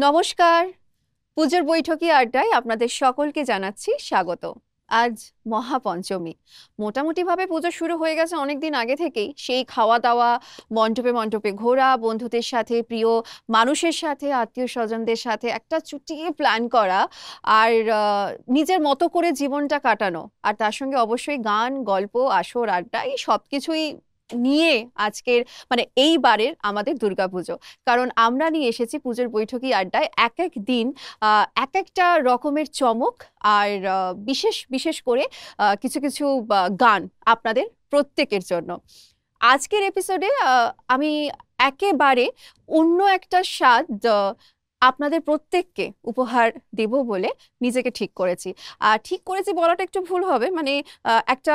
নমস্কার। পুজোর বৈঠকি আড্ডায় আপনাদের সকলকে জানাচ্ছি স্বাগত। আজ মহাপঞ্চমী। মোটামুটিভাবে পুজো শুরু হয়ে গেছে অনেকদিন আগে থেকেই। সেই খাওয়া দাওয়া, মণ্ডপে মণ্ডপে ঘোরা, বন্ধুদের সাথে, প্রিয় মানুষের সাথে, আত্মীয় স্বজনদের সাথে একটা চুটিয়ে প্ল্যান করা, আর নিজের মতো করে জীবনটা কাটানো, আর তার সঙ্গে অবশ্যই গান, গল্প, আসর, আড্ডা, এই সব কিছুই নিয়ে আজকের এইবারের আমাদের দুর্গাপুজো। কারণ আমরা নিয়ে এসেছি পুজোর বৈঠকি আড্ডায় এক এক দিন এক একটা রকমের চমক, আর বিশেষ বিশেষ করে কিছু কিছু গান আপনাদের প্রত্যেকের জন্য। আজকের এপিসোডে আমি একেবারে অন্য একটা স্বাদ আপনাদের প্রত্যেককে উপহার দেব বলে নিজেকে ঠিক করেছি। ঠিক করেছি বলাটা একটু ভুল হবে, একটা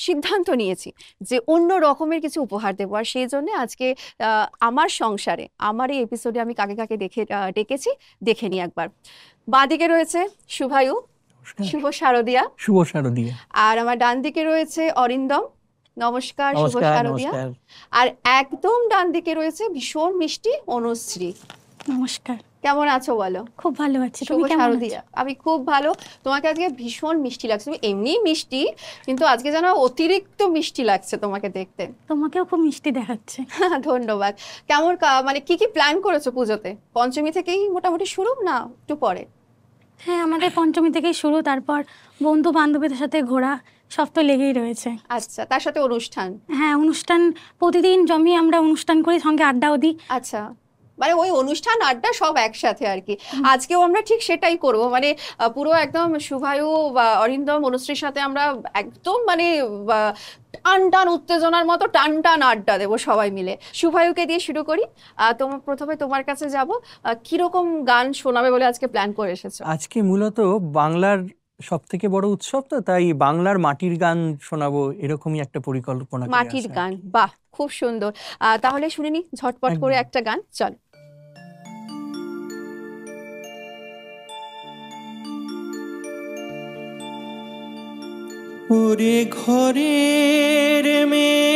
সিদ্ধান্ত নিয়েছি যে অন্য রকমের কিছু উপহার দেবো। আর সেই জন্য আজকে আমার সংসারে, আমার এই এপিসোডে আমি কাকে কাকে ডেকেছি দেখে নিই একবার। বাঁদিকে রয়েছে শুভায়ু, শুভ শারদিয়া। শুভ শারদিয়া। আর আমার ডান দিকে রয়েছে অরিন্দম। নমস্কার, শুভ শারদিয়া। আর একদম ডান দিকে রয়েছে ভীষণ মিষ্টি অনুশ্রী। নমস্কার। কেমন আছো বলো? খুব ভালো আছি, তুমি কেমন আছো? আমি খুব ভালো। তোমাকে আজকে ভীষণ মিষ্টি লাগছে। তুমি এমনি মিষ্টি, কিন্তু আজকে যেন অতিরিক্ত মিষ্টি লাগছে তোমাকে দেখতে। তোমাকেও খুব মিষ্টি দেখাচ্ছে। ধন্যবাদ। কেমন কি কি প্ল্যান করেছো পুজোতে? পঞ্চমী থেকেই মোটামুটি শুরু, না একটু পরে? হ্যাঁ, আমাদের পঞ্চমী থেকেই শুরু, তারপর বন্ধু বান্ধবীদের সাথে ঘোরা, সব তো লেগেই রয়েছে। আচ্ছা, তার সাথে অনুষ্ঠান? হ্যাঁ, অনুষ্ঠান প্রতিদিন জমিয়ে আমরা অনুষ্ঠান করি, সঙ্গে আড্ডাও দিই। আচ্ছা, ওই অনুষ্ঠান আড্ডা সব একসাথে আর কি। আজকেও আমরা ঠিক সেটাই করবো। পুরো একদম শুভায়ু বা অরিন্দম অনুশ্রীর সাথে আমরা একদম টান টান উত্তেজনার মতো টান টান আড্ডা দেবো সবাই মিলে। শুভায়ুকে দিয়ে শুরু করি। প্রথমে তোমার কাছে যাব, কিরকম গান শোনাবে বলে আজকে প্ল্যান করে এসেছো? আজকে মূলত বাংলার সব থেকে বড় উৎসব, তো তাই বাংলার মাটির গান শোনাবো, এরকমই একটা পরিকল্পনা। মাটির গান, বাহ, খুব সুন্দর। তাহলে শুনে নি ঝটপট করে একটা গান। চল। ওরে ঘরের মেয়ে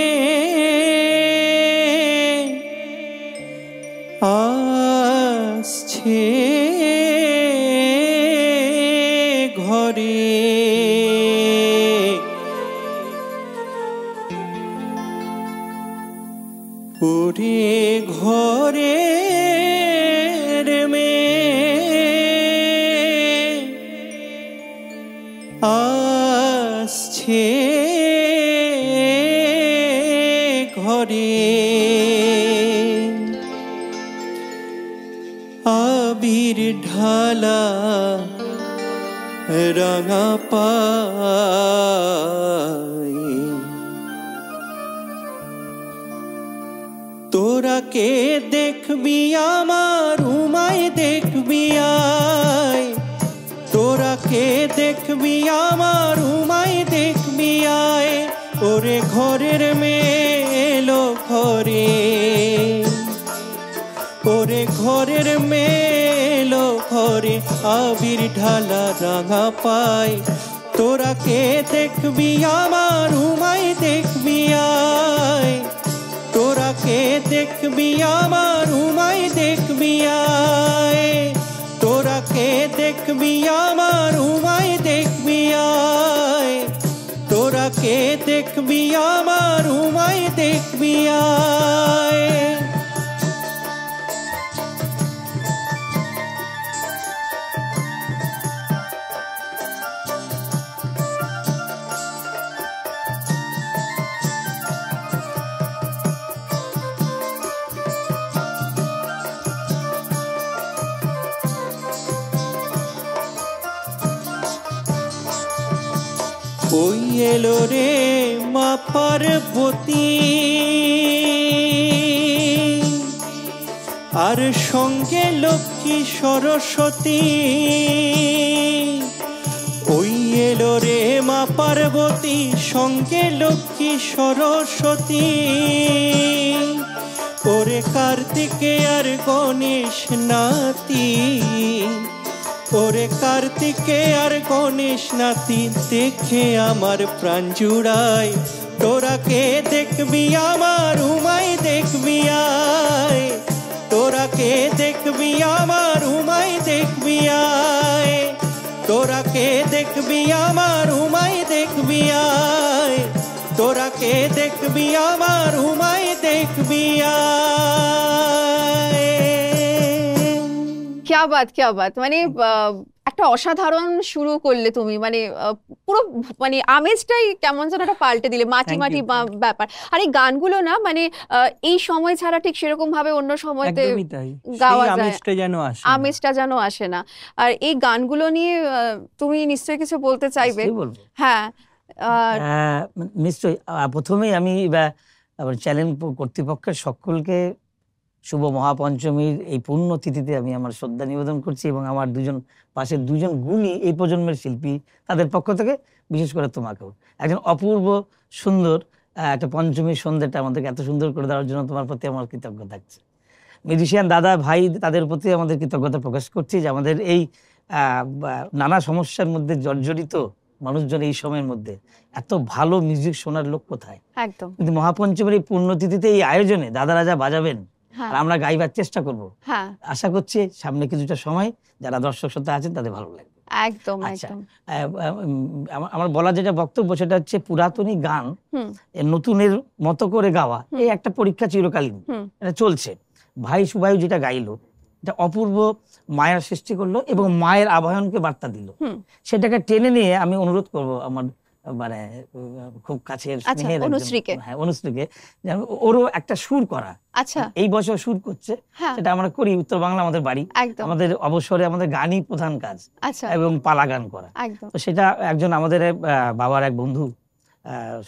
আসছে ঘরে, ওরে ঘরের মেয়ে আসছে ঘরে, আবির ঢালা রাঙা পায়, তোরা কে দেখবি আমার উমায় দেখবি আয়, তোরা কে দেখবি আমার উমায় দেখবি আয়, ওরে ঘরের মেলো ঘরে, ওরে ঘরের মেলো ঘরে, আবির ঢালা রাঙা পায়, তোরা কে দেখবি আমার উমায় দেখবি আয়, তোরা কে দেখবি আমার উমায় দেখবি আয়, তোরা কে দেখবি আমার উমায় দেখবি আয়, তোরা কে দেখবি আমার উমায় দেখবি আয়। ওই এলো রে মা পার্বতী, আর সঙ্গে লক্ষ্মী সরস্বতী, ওই এলো রে মা পার্বতী, সঙ্গে লক্ষ্মী সরস্বতী, ওরে কার্তিকে আর গণেশ নাতি, ওরে কার্তিকে আর গণেশ নাতি, দেখে আমার প্রাণ জুড়ায়, তোরা কে দেখবি আমার উমায় দেখবি আয়, তোরা কে দেখবি আমার উমায় দেখবি আয়, তোরা কে দেখবি আমার উমায় দেখবি আয়, তোরা কে দেখবি আমার উমায় দেখবি আয়। क्या बात মানে একটা অসাধারণ শুরু করলে তুমি, মানে পুরো মানে আমেজটাই কেমন যেন একটা পাল্টে দিলে, মাটি Thank মাটি you, thank you. ব্যাপার। আর এই গানগুলো না মানে এই সময় ছাড়া ঠিক সেরকম ভাবে অন্য সময়তে একদমই তাই, গাওয়া সেই যায়, আমেজটা যেন আসে না। আমেজটা যেন আসে না। আর এই গানগুলো নিয়ে তুমি নিশ্চয়ই কিছু বলতে চাইবে। নিশ্চয়ই বলবো। হ্যাঁ নিশ্চয়ই। প্রথমেই আমি আমার চ্যানেল কর্তৃপক্ষের সকলকে শুভ মহাপঞ্চমীর এই পুণ্যতিথিতে আমি আমার শ্রদ্ধা নিবেদন করছি, এবং আমার পাশের দুজন গুণী এই প্রজন্মের শিল্পী, তাদের পক্ষ থেকে বিশেষ করে তোমাকেও। একজন অপূর্ব সুন্দর একটা পঞ্চমীর সন্ধ্যাটা আমাদেরকে এত সুন্দর করে দেওয়ার জন্য তোমার প্রতি আমার কৃতজ্ঞ থাকছে। মিউজিশিয়ান দাদা ভাই তাদের প্রতি আমাদের কৃতজ্ঞতা প্রকাশ করছি যে আমাদের এই নানা সমস্যার মধ্যে জর্জরিত মানুষজন এই সময়ের মধ্যে এত ভালো মিউজিক শোনার লোক কোথায়। একদম। কিন্তু মহাপঞ্চমীর এই পুণ্যতিথিতে এই আয়োজনে দাদারা যা বাজাবেন হ্যাঁ আর আমরা গাইবার চেষ্টা করব, হ্যাঁ আশা করছি সামনে কিছুটা সময় যারা দর্শক শ্রোতা আছেন তাদের ভালো লাগবে। একদম আচ্ছা, একদম। আমার বলা যেটা বক্তব্য সেটা হচ্ছে পুরাতনী গান হুম নতুনের মতো করে গাওয়া এই একটা পরীক্ষা চিরকালীন, হুম এটা চলছে। ভাই সুবায়ু যেটা গাইলো এটা অপূর্ব মায়ের সৃষ্টি করলো এবং মায়ের আবাহনকে বার্তা দিল। হুম সেটাকে টেনে নিয়ে আমি অনুরোধ করব আমার মানে খুব কাছের আচ্ছা, স্নেহের একজন- অনুশ্রীকে। হ্যাঁ অনুশ্রীকে, যেন ওরও একটা সুর করা। আচ্ছা এই বছর সুর করছে, হ্যাঁ সেটা আমরা করি। উত্তর বাংলা আমাদের বাড়ি, একদম। আমাদের অবসরে আমাদের গানই প্রধান কাজ আচ্ছা এবং পালা গান করা। একদম। তো সেটা একজন আমাদের বাবার এক বন্ধু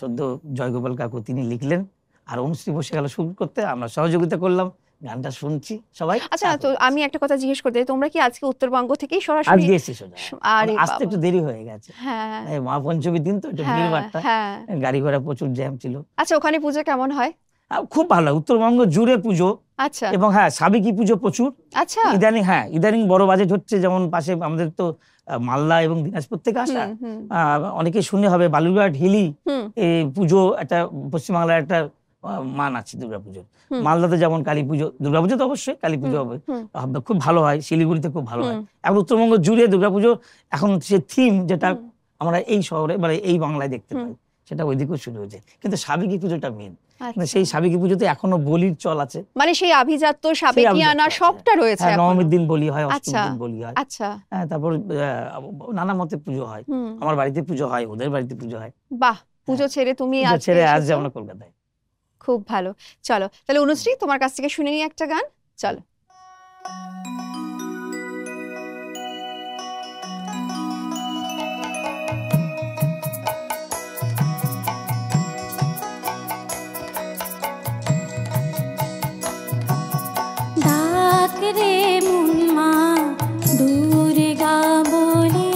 সদ্য জয়গোপাল কাকু তিনি লিখলেন, আর অনুশ্রী বসে গেল সুর করতে, আমরা সহযোগিতা করলাম, গানটা শুনছি সবাই। আচ্ছা তো আমি একটা কথা জিজ্ঞেস করতে চাই, তোমরা কি আজকে উত্তরবঙ্গ থেকেই আজ সরাসরি? দিয়েছি সোজা, আরে আসতে বাবা। একটু দেরি হয়ে গেছে, হ্যাঁ এই মহাপঞ্চমীর দিন তো একটু হ্যাঁ ভিড় বাড়তা, হ্যাঁ। গাড়ি ঘোড়া প্রচুর জ্যাম ছিল। আচ্ছা ওখানে পুজো কেমন হয়? খুব ভালো, উত্তরবঙ্গ জুড়ে পুজো, আচ্ছা এবং হ্যাঁ সাবেকি পুজো প্রচুর। আচ্ছা ইদানিং বড় বাজেট হচ্ছে, যেমন পাশে আমাদের তো মালদা এবং দিনাজপুর থেকে আসা, হুম হুম অনেকে শুনে হবে বালুরঘাট হিলি হুম এই পুজো একটা পশ্চিমবাংলার একটা মান আছে দুর্গাপুজোর। হুম। মালদাতে যেমন কালী পুজো, দুর্গাপুজো তো অবশ্যই, কালী পুজো হবে, হুম খুব ভালো হয়, শিলিগুড়িতে খুব ভালো হয়। হুম। এখন উত্তরবঙ্গ জুড়ে দুর্গাপুজো এখন সে থিম যেটা হুম। আমরা এই শহরে মানে এই বাংলায় দেখতে হুম। পাই, সেটা ওইদিকেও শুরু হয়েছে। কিন্তু সাবেকি পুজোটা মেন, আচ্ছা। সেই সাবেকি পুজোতে এখনো বলির চল আছে, মানে সেই আভিজাত্য সাবেকিয়ানা আছে। সবটা রয়েছে হ্যাঁ, এখনো। নবমীর দিন বলি হয়, অষ্টমীর আচ্ছা দিন বলি হয়, আচ্ছা হ্যাঁ, তারপর নানা মতে পুজো হয়। হুম আমার বাড়িতে পুজো হয়, ওদের বাড়িতে পুজো হয়। বাহ, পুজো ছেড়ে তুমি পুজো আজকে ছেড়ে আজ এসেছো। আমরা কলকাতায়। খুব ভালো। চলো তাহলে অনুশ্রী তোমার কাছ থেকে শুনে নিই একটা গান। চলো। ডাক রে মন মা দুর্গা বলে,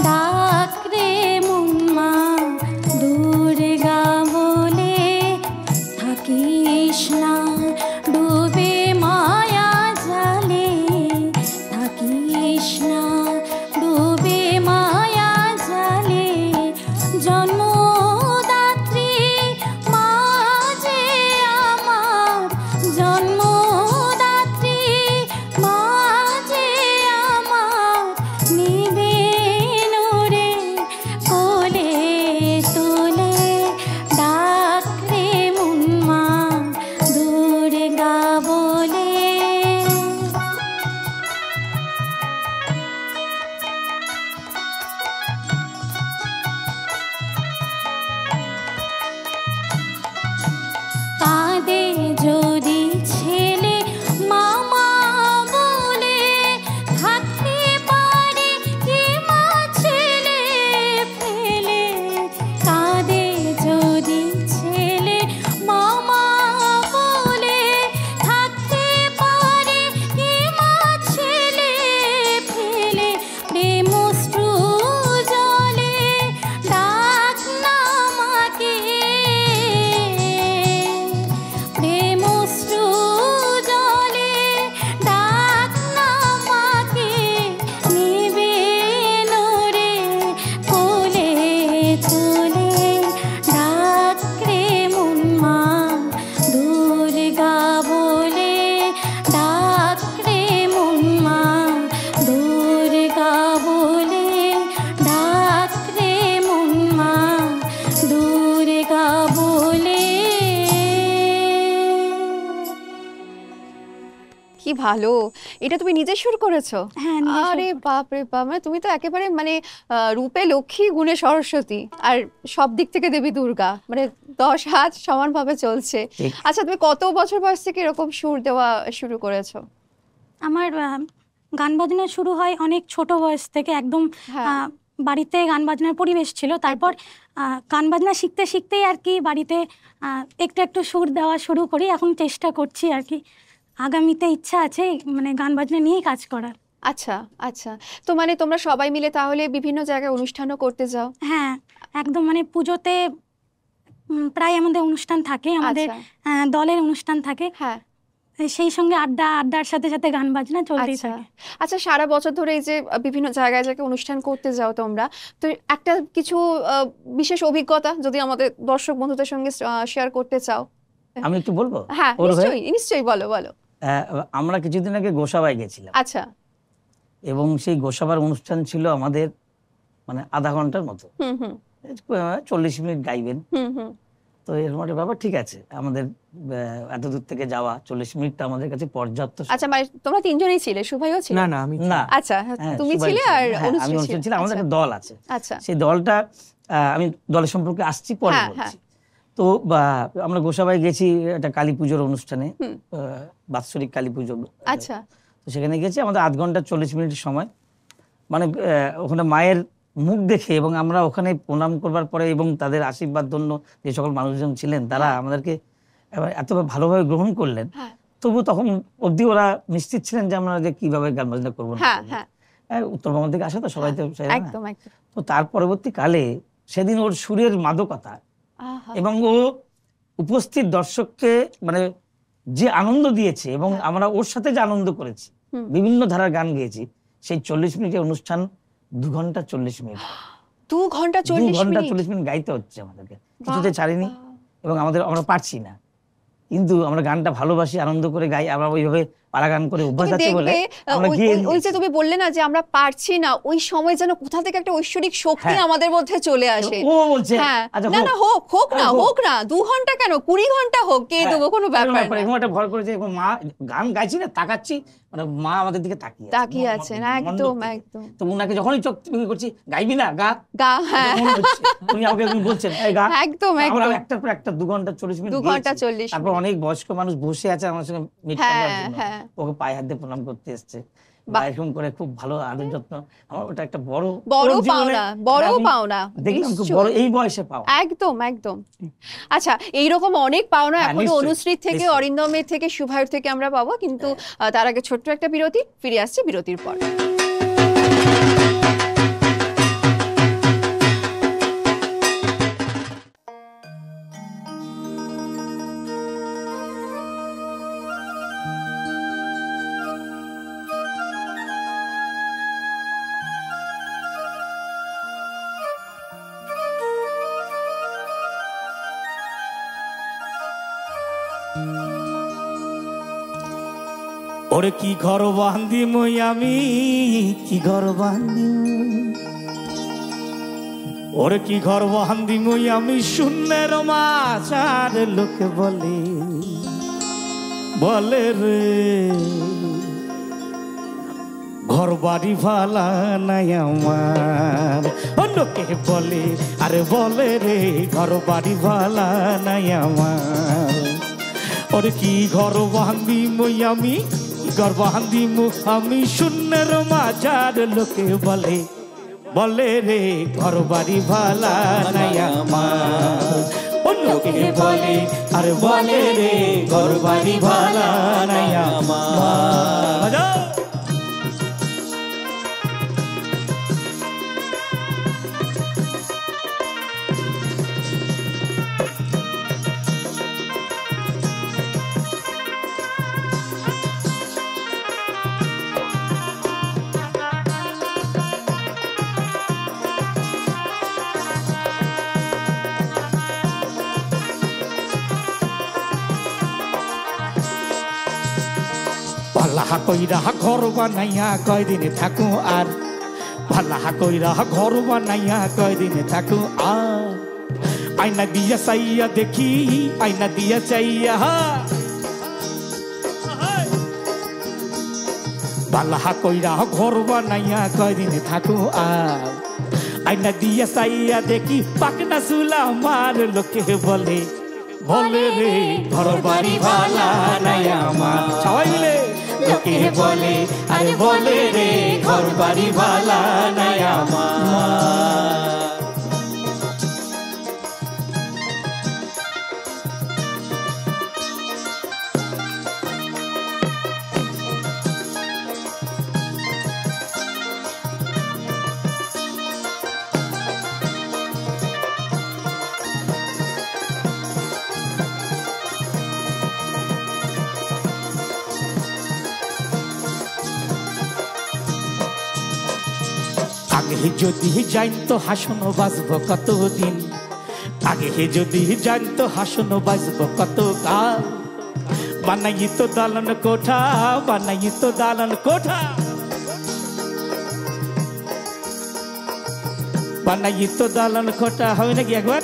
ডাক রে মন মা দুর্গা বলে, থাকিস না ডুবে মায়া জালে, ভালো। এটা তুমি নিজে সুর করেছো? হ্যাঁ, নিজে সুর আরে বাপ রে বাপ, মানে তুমি তো একেবারে মানে রূপে লক্ষ্মী গুণে সরস্বতী, আর সব দিক থেকে দেবী দুর্গা, মানে 10 হাত সমানভাবে চলছে। ঠিক। আচ্ছা, তুমি কত বছর বয়স থেকে এরকম সুর দেওয়া শুরু করেছো? আমার গান বাজনা শুরু হয় অনেক ছোট বয়স থেকে, একদম হ্যাঁ। বাড়িতে গান বাজনার পরিবেশ ছিল। তারপর গান বাজনা শিখতে শিখতেই আর কি বাড়িতে একটু একটু সুর দেওয়া শুরু করি। এখন চেষ্টা করছি আর কি, আগামীতে ইচ্ছা আছে মানে গান বাজনা নিয়েই কাজ করার। আচ্ছা আচ্ছা, তো মানে তোমরা সবাই মিলে তাহলে বিভিন্ন জায়গায় অনুষ্ঠানও করতে যাও? হ্যাঁ, একদম মানে পুজোতে প্রায় আমাদের অনুষ্ঠান থাকে, আমাদের আচ্ছা। দলের অনুষ্ঠান থাকে। হ্যাঁ। সেই সঙ্গে আড্ডার সাথে সাথে গান বাজনা চলতেই আচ্ছা থাকে। আচ্ছা, সারা বছর ধরে এই যে বিভিন্ন জায়গায় জায়গায় অনুষ্ঠান করতে যাও তোমরা, তো একটা কিছু বিশেষ অভিজ্ঞতা যদি আমাদের দর্শক বন্ধুদের সঙ্গে শেয়ার করতে চাও? আমি একটু বলবো? হ্যাঁ, ওর হয়ে? নিশ্চয়ই নিশ্চয়ই, বলো বলো। আমরা কিছুদিন আগে গোসাবায় গেছিলাম, আচ্ছা। এবং সেই গোসাবার অনুষ্ঠান ছিল আমাদের মানে আধা ঘন্টার মতো। হুম হুম 40 মিনিট গাইবেন। হুম হুম তো এরকম একটা ব্যাপার, ঠিক আছে, আমাদের এত দূর থেকে যাওয়া 40 মিনিটটা আমাদের কাছে পর্যাপ্ত। আচ্ছা, মানে তোমরা তিনজনই ছিলে? শুভাইও ছিল? না না, আমি না, আচ্ছা, হ্যাঁ, তুমি সুবাই ছিলে ছিল। আর হ্যাঁ, আমি অনুশ্রী অনুষ্ঠান ছিল। ছিলাম, আমাদের আচ্ছা একটা দল আছে। আচ্ছা। সেই দলটা আমি দলের সম্পর্কে আসছি পরে হ্যাঁ, বলছি। তো আমরা গোসাবায় গেছি একটা কালী পুজোর অনুষ্ঠানে, হুম। বাৎসরিক কালী পুজো। আচ্ছা। তো সেখানে গেছি, আমাদের আধ ঘন্টা 40 মিনিটের সময়, মানে ওখানে মায়ের মুখ দেখে এবং আমরা ওখানে প্রণাম করবার পরে এবং তাদের আশীর্বাদ ধন্য যে সকল মানুষজন ছিলেন তারা আমাদেরকে এত ভালোভাবে গ্রহণ করলেন। হ্যাঁ তবু তখন অবধি ওরা নিশ্চিত ছিলেন যে আমরা যে কিভাবে গান বাজনা করবো না হ্যাঁ করবো। হ্যাঁ, উত্তরবঙ্গ থেকে আসে তো সবাই, তো সেটা না। একদম একদম। তো তার পরবর্তীকালে সেদিন ওর সুরের মাদকতা আহা। এবং ও উপস্থিত দর্শককে মানে যে আনন্দ দিয়েছে এবং আমরা ওর সাথে যে আনন্দ করেছি, হুম। বিভিন্ন ধারার গান গেয়েছি, সেই 40 মিনিটের অনুষ্ঠান 2 ঘন্টা 40 মিনিট। 2 ঘন্টা 2 40 ঘন্টা মিনিট? 40 মিনিট গাইতে হচ্ছে আমাদেরকে, কিছুতে বাবা। ছাড়িনি এবং আমরা পারছি না, কিন্তু আমরা গানটা ভালোবাসি, আনন্দ করে গাই, আমরা ওইভাবে পালা গান করে অভ্যাস তুমি আছে বলে দেখবে আমরা ওই গিয়ে ওই যে তুমি বললে না যে আমরা পারছি না, ওই সময় যেন কোথা থেকে একটা ঐশ্বরিক শক্তি হ্যাঁ। আমাদের মধ্যে চলে আসে। ও বলছে হ্যাঁ, আচ্ছা না না, হোক হোক না, আরে হোক। হোক না, 2 ঘন্টা কেন, 20 ঘন্টা হোক, কে হ্যাঁ, দেবো, কোনো ব্যাপার না। এরকম একটা ভর করেছে, এবং মা গান গাইছি না, তাকাচ্ছি, মানে মা আমাদের দিকে তাকিয়ে আছেন, একদম একদম। তো উনাকে যখনই চোখ টিপে করছি, গাইবি না, গা, গা, হ্যাঁ মনে হচ্ছে। উনি আমাকে একদিন বলছেন, এই গা। একদম আমরা একদম। একটার পর একটা 2 ঘন্টা 40 মিনিট 2 ঘন্টা গিয়েছি। 40 তারপর অনেক বয়স্ক মানুষ বসে আছে আমার সঙ্গে মিট হ্যাঁ, করার জন্য, হ্যাঁ। ওকে পায়ে হাত দিয়ে প্রণাম করতে এসছে, বাহ। এরকম করে খুব ভালো আদর যত্ন। আমার ওটা একটা বড় বড় ওর জীবনে পাওনা, বড় আমি পাওনা, দেখলাম খুব নিশ্চয়ই। বড় এই বয়সে পাওয়া। একদম একদম। আচ্ছা, এইরকম অনেক পাওনা হ্যাঁ, এখনো নিশ্চয়ই, অনুশ্রীর থেকে, নিশ্চয়ই। অরিন্দমের থেকে, শুভায়ুর থেকে আমরা পাবো, কিন্তু তার আগে ছোট্ট একটা বিরতি, ফিরে আসছে বিরতির পর। ওরে কি ঘর বান্ধি মই আমি, কি ঘর বান্ধি, ওরে কি ঘর বান্ধি মই আমি, শূন্যের মাঝার লোকে বলে, বলে রে ঘর বাড়ি ভালা নাই আমার, লোকে বলে, আরে বলে রে ঘর বাড়ি ভালা নাই আমার। ওরে কি ঘর বান্ধি মই আমি, ঘর বান্ধি আমি, শূন্যের মাঝার লোকে বলে, বলে রে ঘর বাড়ি ভালা নাই আমার, লোকে বলে, আরে বলে রে ঘর বাড়ি ভালা নাই আমার। পালা কইরা ঘর বানাইয়া কয়দিনে থাকো আর, পালা কইরা ঘর বানাইয়া কয়দিনে থাকো আর, আয়না দিয়া চাইয়া দেখি, আয়না দিয়া চাইয়া, বালাহা কইরা ঘর বানাইয়া কয়দিন থাকো আর আইনা দিয়া চাইয়া দেখি পাকনা চুলা আমার লোকে বলে বলে রে ঘর বাড়ি ভালা নাই আমার সবাই মিলে লোকে বলে আরে বলে রে ঘর বাড়ি ভালা নাই আমার আগে যদি জানতো হাসনো বাঁচবো কতদিন আগে যদি জানতো হাসনো বাঁচবো কত কাল বানাই তো দালান কোঠা বানাই তো দালান কোঠা বানাই তো দালান কোঠা হবে নাকি একবার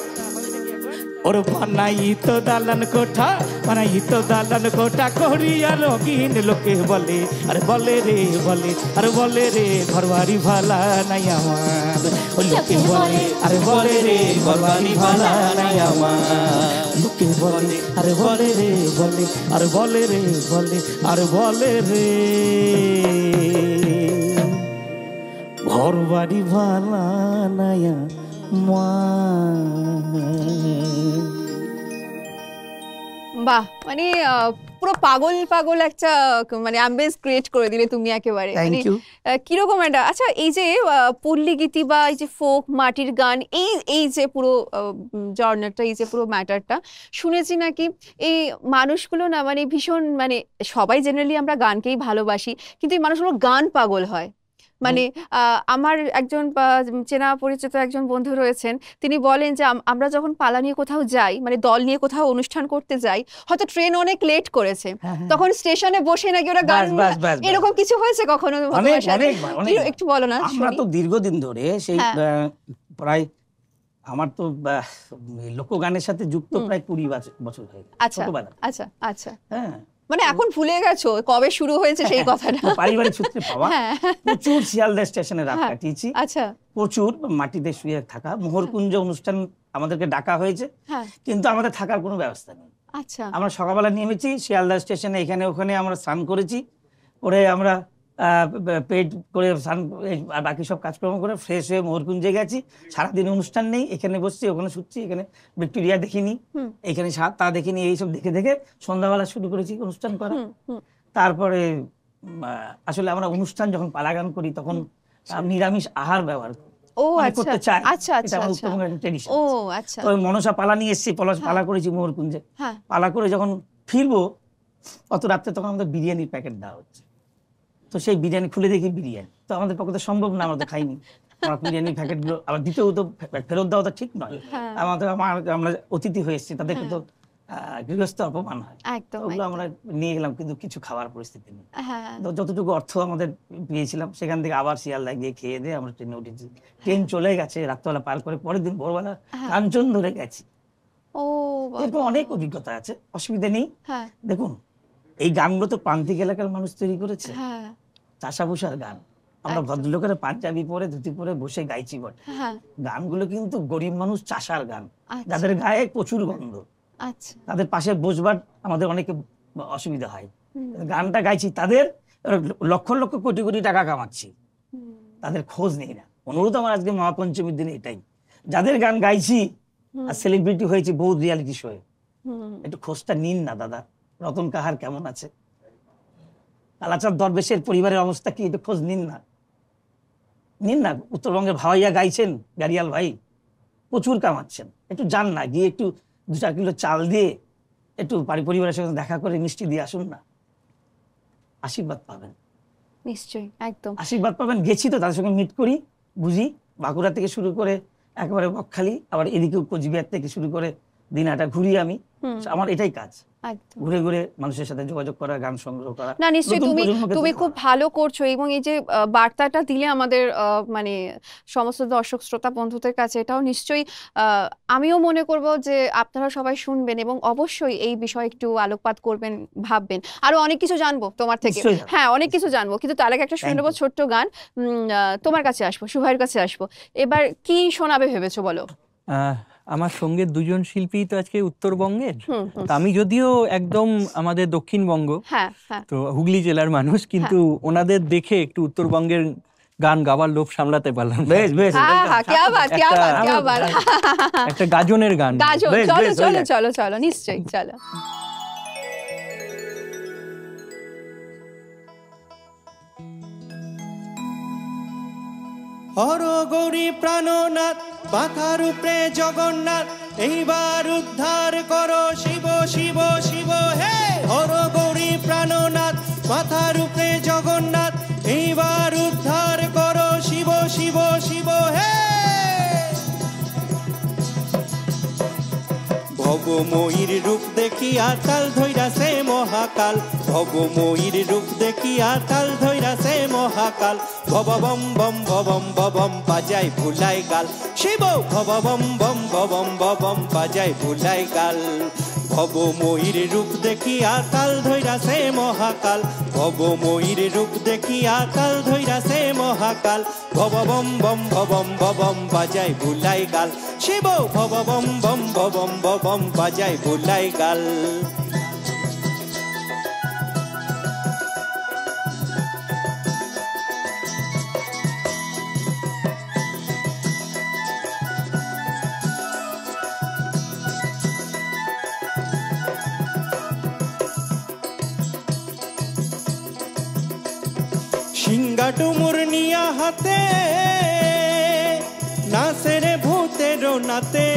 ওর বানাই তো দালান কোঠা বানাই তো দালান কোঠা করিয়া রঙিন লোকে বলে আরে বলে রে বলে আরে বলে রে ঘরবাড়ি ভালা নাই আমার ও লোকে বলে আরে বলে রে ঘরবাড়ি ভালা নাই আমার লোকে বলে আরে বলে রে বলে আরে বলে রে বলে আরে বলে রে ঘরবাড়ি ভালা নাই বাহ, মানে পুরো পাগল পাগল একটা মানে অ্যাম্বিয়েন্স ক্রিয়েট করে দিলে তুমি একেবারে। মানে কিরকম একটা, আচ্ছা এই যে পল্লী গীতি বা এই যে ফোক মাটির গান, এই যে পুরো জার্নালটা, এই যে পুরো ম্যাটারটা, শুনেছি নাকি এই মানুষগুলো না মানে ভীষণ, মানে সবাই জেনারেলি আমরা গানকেই ভালোবাসি, কিন্তু এই মানুষগুলো গান পাগল হয়। মানে আমার একজন চেনা পরিচিত একজন বন্ধু রয়েছেন, তিনি বলেন যে আমরা যখন পালা নিয়ে কোথাও যাই, মানে দল নিয়ে কোথাও অনুষ্ঠান করতে যাই, হয়তো ট্রেন অনেক লেট করেছে, তখন স্টেশনে বসে নাকি ওরা গান, এরকম কিছু হয়েছে কখনো? একটু বলো না। আমরা তো দীর্ঘদিন ধরে সেই প্রায়, আমার তো লোকগানের সাথে যুক্ত প্রায় 20 বছর হয়ে গেছে। আচ্ছা আচ্ছা আচ্ছা, হ্যাঁ, মানে এখন ভুলে গেছো কবে শুরু হয়েছে সেই কথাটা? পারিবারিক সূত্রে পাওয়া। প্রচুর শিয়ালদা স্টেশনে রাত কাটিয়েছি, আচ্ছা, প্রচুর মাটিতে শুয়ে থাকা। মোহরকুঞ্জ অনুষ্ঠান আমাদেরকে ডাকা হয়েছে, কিন্তু আমাদের থাকার কোনো ব্যবস্থা নেই। আচ্ছা, আমরা সকালবেলা নেমেছি শিয়ালদা স্টেশনে, এখানে ওখানে আমরা স্নান করেছি, করে আমরা পেট করে স্নান আর বাকি সব কাজকর্ম করে ফ্রেশ হয়ে মোহরকুঞ্জে গেছি। সারাদিন অনুষ্ঠান নেই, এখানে বসছি, ওখানে শুচ্ছি, এখানে ভিক্টোরিয়া দেখিনি, এখানে তা দেখিনি, এইসব দেখে দেখে সন্ধ্যাবেলা শুরু করেছি অনুষ্ঠান করা। তারপরে আসলে আমরা অনুষ্ঠান যখন পালাগান করি তখন নিরামিষ আহার ব্যবহার করি। মনসা পালা নিয়ে এসেছি, পালা করেছি মোহরকুঞ্জে। পালা করে যখন ফিরবো অত রাত্রে, তখন আমাদের বিরিয়ানির প্যাকেট দেওয়া হচ্ছে। তো সেই বিরিয়ানি খুলে দেখি বিরিয়ানি, তো আমাদের পক্ষে তো সম্ভব না, আমরা তো খাইনি। আমরা বিরিয়ানি প্যাকেট গুলো আবার দিতেও তো, ফেরত দেওয়া তো ঠিক নয়। আমরা অতিথি হয়ে এসেছি, তাদেরকে তো গৃহস্থ অপমান হয়। ওগুলো আমরা নিয়ে গেলাম, কিন্তু কিছু খাওয়ার পরিস্থিতি নেই। যতটুকু অর্থ আমাদের পেয়েছিলাম সেখান থেকে আবার শিয়ালদা গিয়ে খেয়ে দিয়ে আমরা ট্রেনে উঠেছি। ট্রেন চলে গেছে, রাত্রবেলা পার করে পরের দিন ভোরবেলা কাঞ্চন ধরে গেছি। এরকম অনেক অভিজ্ঞতা আছে, অসুবিধা নেই। দেখুন, এই গানগুলো তো প্রান্তিক এলাকার মানুষ তৈরি করেছে, চাষাভুষার গান। আমরা ভদ্রলোকেরা পাঞ্জাবি পরে, ধুতি পরে বসে গাইছি বটে, গানগুলো কিন্তু গরিব মানুষ চাষার গান, যাদের গায়ে প্রচুর গন্ধ, তাদের পাশে বসবার আমাদের অনেক অসুবিধা হয়। গানটা গাইছি, তাদের লক্ষ লক্ষ কোটি কোটি টাকা কামাচ্ছি, তাদের খোঁজ নেই না। অনুরোধ আমার আজকে মহাপঞ্চমীর দিনে এটাই, যাদের গান গাইছি আর সেলিব্রিটি হয়েছে বহু রিয়ালিটি শোয়ে, একটু খোঁজটা নিন না দাদা। রতন কাহার কেমন আছে, কালাচাঁদ দরবেশের পরিবারের অবস্থা কি, একটু খোঁজ নিন না, নিন না। উত্তরবঙ্গের ভাওয়াইয়া গাইছেন গাড়িয়াল ভাই, প্রচুর কামাচ্ছেন, একটু যান না, গিয়ে একটু 2-4 কিলো চাল দিয়ে একটু পরিবারের সঙ্গে দেখা করে মিষ্টি দিয়ে আসুন না, আশীর্বাদ পাবেন। নিশ্চয়ই, একদম আশীর্বাদ পাবেন। গেছি তো, তাদের সঙ্গে মিট করি, বুঝি। বাঁকুড়া থেকে শুরু করে একেবারে বকখালি, আবার এদিকেও কোচবিহার থেকে শুরু করে দিনহাটা ঘুরি আমি। আমার এটাই কাজ, একদম। ঘুরে ঘুরে মানুষের সাথে যোগাযোগ করা, গান সংগ্রহ করা। না নিশ্চয়ই নতুন তুমি প্রজন্মকে তুমি তো- খুব ভালো করছো, এবং এই যে বার্তাটা দিলে আমাদের মানে সমস্ত দর্শক শ্রোতা বন্ধুদের কাছে, এটাও নিশ্চয়ই আমিও মনে করব যে আপনারা সবাই শুনবেন এবং অবশ্যই এই বিষয়ে একটু আলোকপাত করবেন, ভাববেন। আরো অনেক কিছু জানবো তোমার থেকে, নিশ্চয়ই জানবো, হ্যাঁ অনেক কিছু জানবো, কিন্তু তার আগে একটা শুনে Thank নেবো you. ছোট্ট গান। তোমার কাছে আসবো, শুভাইয়ের কাছে আসবো। এবার কি শোনাবে ভেবেছো বলো? আমার সঙ্গে দুজন শিল্পী তো আজকে উত্তরবঙ্গের, হুম হুম, তো আমি যদিও একদম আমাদের দক্ষিণবঙ্গ, হ্যাঁ হ্যাঁ, তো হুগলি জেলার মানুষ, কিন্তু ওনাদের দেখে একটু উত্তরবঙ্গের গান গাওয়ার লোভ সামলাতে পারলাম না। বেশ বেশ, হ্যাঁ একদম। হ্যাঁ, क्या बात क्या একটা- बात क्या बात। একটা গাজনের গান। গাজন, বেশ, চলো বেশ, হয়ে চলো যাক। চলো চলো, নিশ্চয়ই চলো। হর গৌরী প্রাণনাথ, মাথার উপরে জগন্নাথ, এইবার উদ্ধার করো শিব শিব শিব হে। হর গৌরী প্রাণনাথ, মাথার উপরে জগন্নাথ, এইবার উদ্ধার করো শিব শিব শিব হে। ভবময়ীর রূপ দেখিয়া তাল ধৈরাছে মহাকাল, ভবময়ীর রূপ দেখিয়া তাল ধৈরাছে মহাকাল। ভববম বম ববম ববম বাজায় ভুলাই গাল, শিব ভববম বম ববম ববম বাজায় ভুলাই গাল। ভবময়ীর রূপ দেখিয়া তাল ধৈরাছে মহাকাল, ভবময়ীর রূপ দেখিয়া তাল ধৈরাছে মহাকাল। ভববম বম ববম ববম বাজায় ভুলাই গাল, শিব ভববম বম ববম ববম বাজায় ভুলাই গাল। সিংহা ডুমুর নিয়া হাতে, নাচে রে ভূতের নাতে।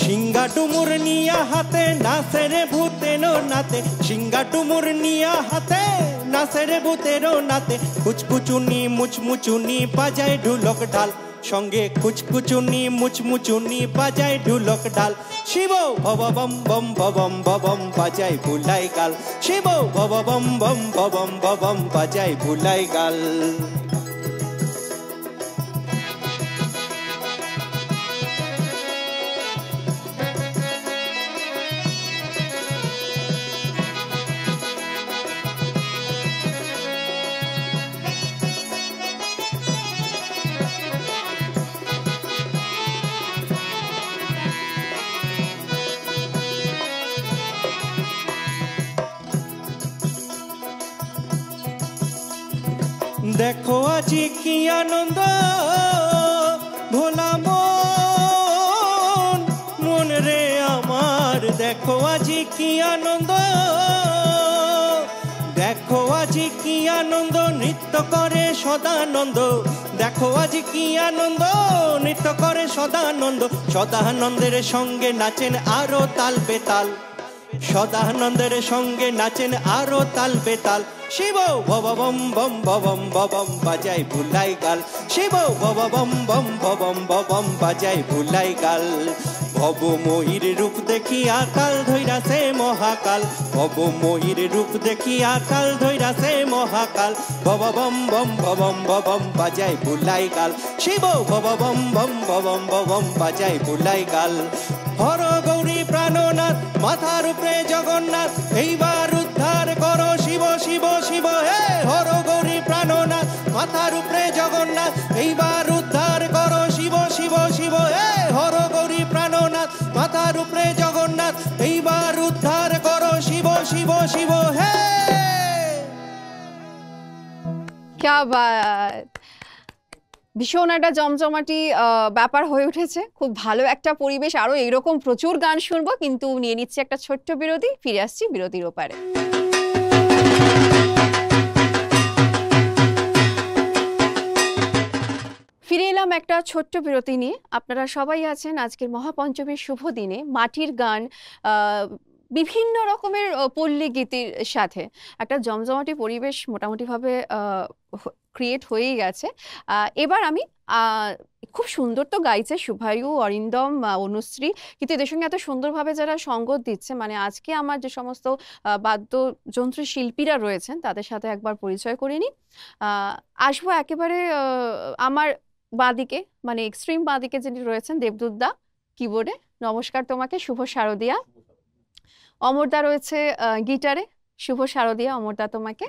সিংহা ডুমুর নিয়া হাতে, নাচে রে ভূতের নাতে। সিংহা ডুমুর নিয়া হাতে, নাচে রে ভূতের নাতে। কুচকুচুনি মুচমুচুনি বাজায় ঢুলক ঢাল, সঙ্গে কুচকুচুনি মুচমুচুনি বাজায় ঢুলক ঢাল। শিব ভববম বম ববম ববম বাজায় ভুলাই গাল, শিব ভববম বম ববম ববম বাজায় ভুলাই গাল। দেখো আজি কি আনন্দ ভোলা মন, মন রে আমার। দেখো আজি কি আনন্দ, দেখো আজি কি আনন্দ, নৃত্য করে সদানন্দ। দেখো আজি কি আনন্দ, নৃত্য করে সদানন্দ। সদানন্দের সঙ্গে নাচেন আরো তাল বেতাল, সদানন্দের সঙ্গে নাচেন আরো তাল বেতাল। শিব ভববম বম ববম ববম বাজায় ভুলাই গাল, শিব ভববম বম ববম ববম বাজায় ভুলাই গাল। ভবময়ীর রূপ দেখিয়া কাল ধৈরাছে মহাকাল, ভবময়ীর রূপ দেখিয়া কাল ধৈরাছে মহাকাল। ভববম বম ববম ববম বাজায় ভুলাই গাল, শিব ভববম বম ববম ববম বাজায় ভুলাই গাল। হর গৌরী প্রাণনাথ, মাথার উপরে জগন্নাথ, এইবার উদ্ধার করো শিব শিব শিব হে। হর গৌরী প্রাণনাথ, মাথার উপরে জগন্নাথ, এইবার উদ্ধার করো শিব শিব শিব হে। হর গৌরী প্রাণনাথ, মাথার উপরে জগন্নাথ, এইবার উদ্ধার করো শিব শিব শিব হে। क्या बात, ভীষণ একটা জমজমাটি ব্যাপার হয়ে উঠেছে, খুব ভালো একটা পরিবেশ। আরো এইরকম প্রচুর গান শুনবো, কিন্তু নিয়ে নিচ্ছি একটা ছোট্ট বিরতি, ফিরে আসছি বিরতির ওপারে। ফিরে এলাম একটা ছোট্ট বিরতি নিয়ে। আপনারা সবাই আছেন আজকের মহাপঞ্চমীর শুভ দিনে মাটির গান, বিভিন্ন রকমের পল্লী গীতির সাথে একটা জমজমাটি পরিবেশ মোটামুটিভাবে ক্রিয়েট হয়েই গেছে। এবার আমি খুব সুন্দর তো গাইছে শুভায়ু, অরিন্দম, অনুশ্রী, কিন্তু এদের সঙ্গে এত সুন্দরভাবে যারা সঙ্গত দিচ্ছে, মানে আজকে আমার যে সমস্ত বাদ্যযন্ত্র শিল্পীরা রয়েছেন তাদের সাথে একবার পরিচয় করে নিই। আসবো একেবারে আমার বাঁদিকে, মানে এক্সট্রিম বাঁদিকে যিনি রয়েছেন, দেবদূত দা কিবোর্ডে। নমস্কার তোমাকে, শুভ শারদিয়া। অমরদা রয়েছে গিটারে, শুভ শারদিয়া অমরদা তোমাকে।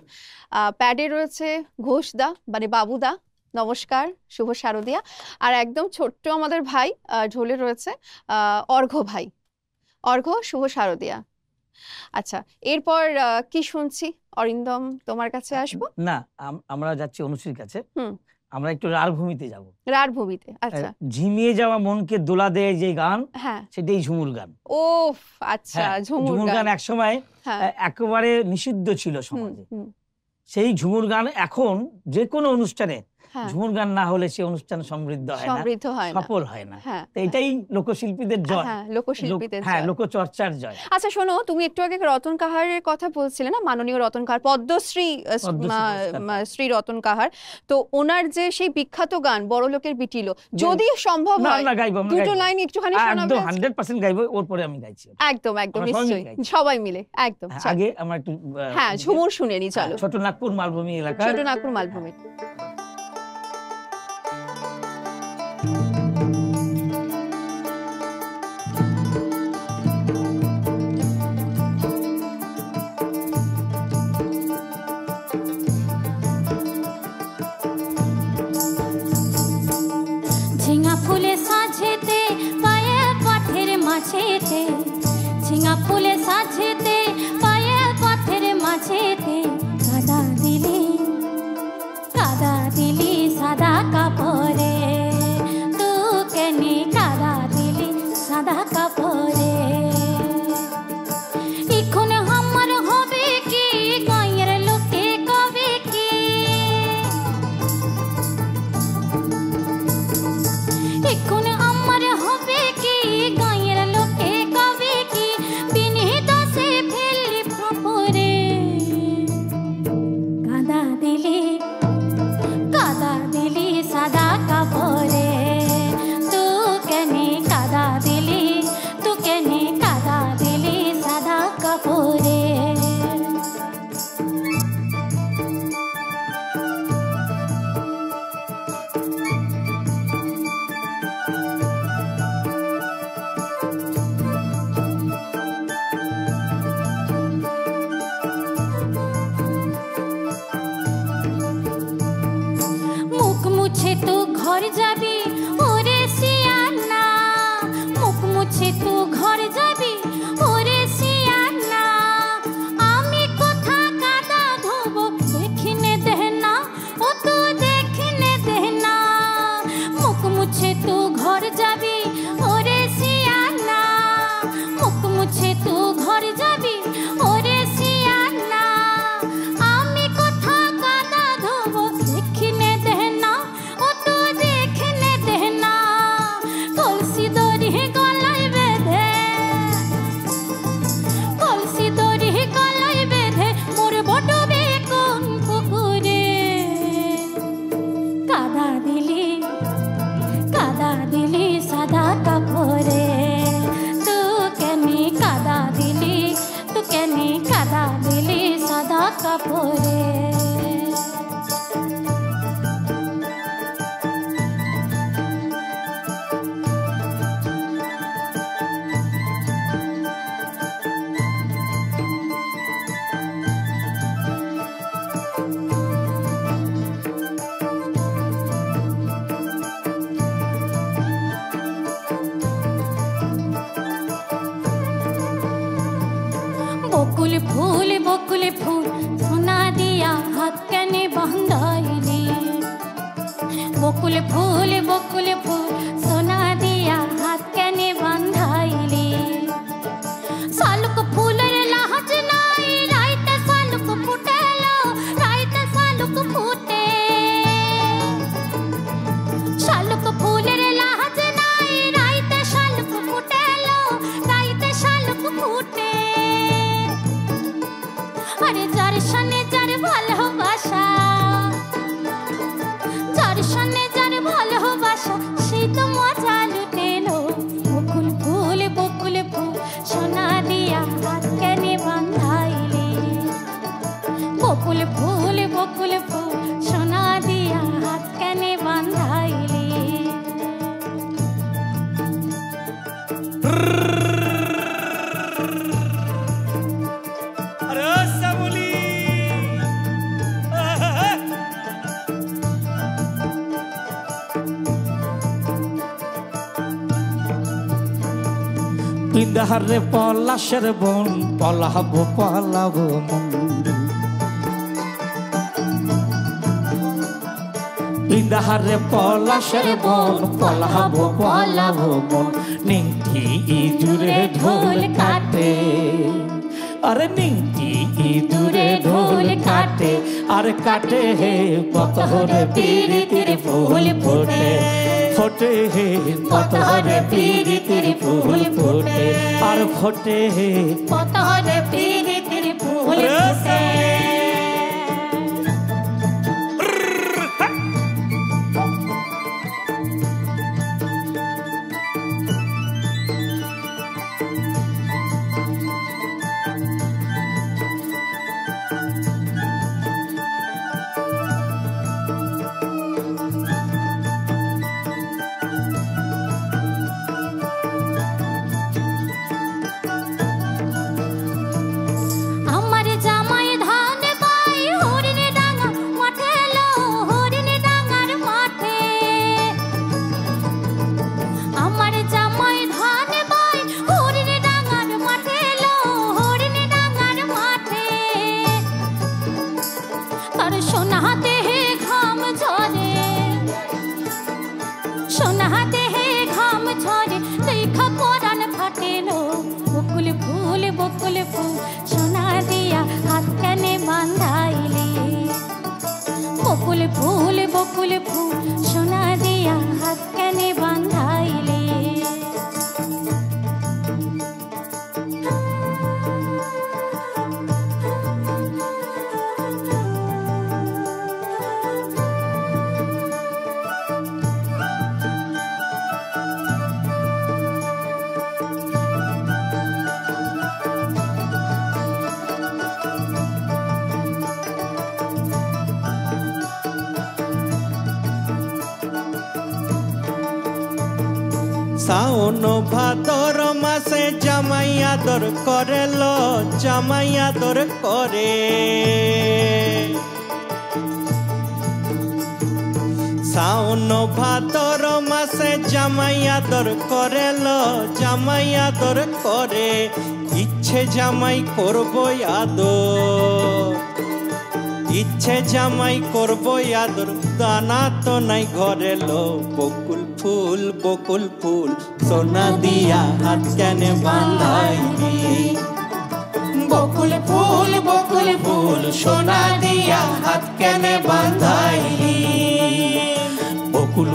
প্যাডে রয়েছে ঘোষদা, মানে বাবুদা, নমস্কার, শুভ শারদিয়া। আর একদম ছোট্ট আমাদের ভাই ঢোলে রয়েছে অর্ঘ্য ভাই। অর্ঘ্য, শুভ শারদিয়া। আচ্ছা, এরপর কি শুনছি? অরিন্দম, তোমার কাছে আসবো। না, আমরা যাচ্ছি অনুশ্রীর কাছে। হুম। আমরা একটু রাঢ়ভূমিতে যাব। রাঢ়ভূমিতে, আচ্ছা। ঝিমিয়ে যাওয়া মনকে দোলা দেয় যে গান, হ্যাঁ, সেটাই ঝুমুর গান। ওফ, আচ্ছা, হ্যাঁ, ঝুমুর ঝুমুর গান গান। একসময় হ্যাঁ, একেবারে নিষিদ্ধ ছিল হুম, সমাজে। হুম, সেই ঝুমুর গান এখন যে কোনো অনুষ্ঠানে হ্যাঁ, ঝুমুর গান না হলে সে অনুষ্ঠান সমৃদ্ধ হয় না, সমৃদ্ধ হয় না। সফল হয় না। হ্যাঁ, তো এটাই লোকশিল্পীদের জয়, হ্যাঁ, লোকশিল্পীদের হ্যাঁ, জয়। লোকচর্চার জয়। আচ্ছা শোনো, তুমি একটু আগে রতন কাহারের কথা বলছিলে না, মাননীয় রতন কাহার, পদ্মশ্রী শ্রী রতন কাহার। তো ওনার যে সেই বিখ্যাত গান বড়লোকের বিটিলো, যদি সম্ভব না হয় না, গাইবো, আমরা দুটো গাইবো। লাইন একটুখানি শোনাবে একদম আজকে? 100% গাইবো, ওর পরে আমি গাইছি। একদম একদম, আমরা সবাই মিলে নিশ্চয়ই, গাইছি। সবাই মিলে, একদম। হ্যাঁ, চল। আগে আমরা একটু হ্যাঁ, ঝুমুর শুনে নি, চলো। ছোট নাগপুর মালভূমি এলাকা। ছোট নাগপুর মালভূমি। ঝিঙা ফুলে সাজেতে পায়ে পাথের মাঝেতে, ঝিঙা ফুলে সাজেতে পায়ে পাথের মাঝেতে, কাদা দিলি সাদা কাপড়ে, তু কেনে কাদা দিলি সাদা কাপড়ে। এখন আমার হবে কি, গাঁয়ের লোকে কবে কি, এখন আমার হবে কি, গাঁয়ের লোকে কবে কি, বিনি দশে ফেললি ফাপরে। কাদা দিলি সাদা কাপড়ে, তু কেনে কাদা দিলি, তু কেনে কাদা দিলি সাদা কাপড়ে। মুখ মুছে তু ঘর যাবি ওরে সিয়ানা, মুখ মুছে তু ঘর যাবি ওরে সিয়ানা। আমি কোথা কাদা ধোবো দেখিনে দেহনা, ও তু দেখিনে দেহনা। মুখ মুছে তু ঘর যাবি ওরে সিয়ানা, মুখ মুছে তু ঘর যাবি ওরে সিয়ানা। আমি কোথা কাদা ধোবো দেখিনে দেহনা, ও তু দেখিনে বিদাহারে পলাশের বন পলাবো পলাবো মন বিদাহারে পলাশের বন পলাবো পলাবো মন নিংটি ইঁদুরে ঢোল কাটে আরে নিংটি ইঁদুরে ঢোল কাটে আর কাটে হে পতহরে পীড়িতির ফুল ফোটে ফোটে হে পতহরে পীড়িতির ফুল ফোটে আর ফোটে হে পতহরে পীড়িতির ফুল ফোটে। আমার জামাই ধান পাই হরিণে ডাঙা মাঠে লো হরিণে ডাঙার মাঠে। আমার জামাই ধান পাই হরিণে ডাঙার মাঠে লো হরিণে ডাঙার মাঠে। তার সোনা দেহে ঘাম ঝরে সোনা দেহে ঘাম ঝরে দেখা পরাণ ফাটেলো বকুল ফুল সোনা দিয়া হাত কানে বান্ধাইলে বকুল ফুল সোনা দিয়া হাত কানে বান্ধাইলে। साउन भादर मासे জামাই আদর করেল জামাই আদর করে साउन भादर मासे জামাই আদর করেল জামাই আদর করে ইচ্ছে জামাই করবো আদর ইচ্ছে জামাই করবো আদর দানা তো নাই ঘরে লো বকুল ফুল সোনা দিয়া হাত কেনে বাঁধাইলি বকুল ফুল সোনা দিয়া হাত কেনে বাঁধাইলি বকুল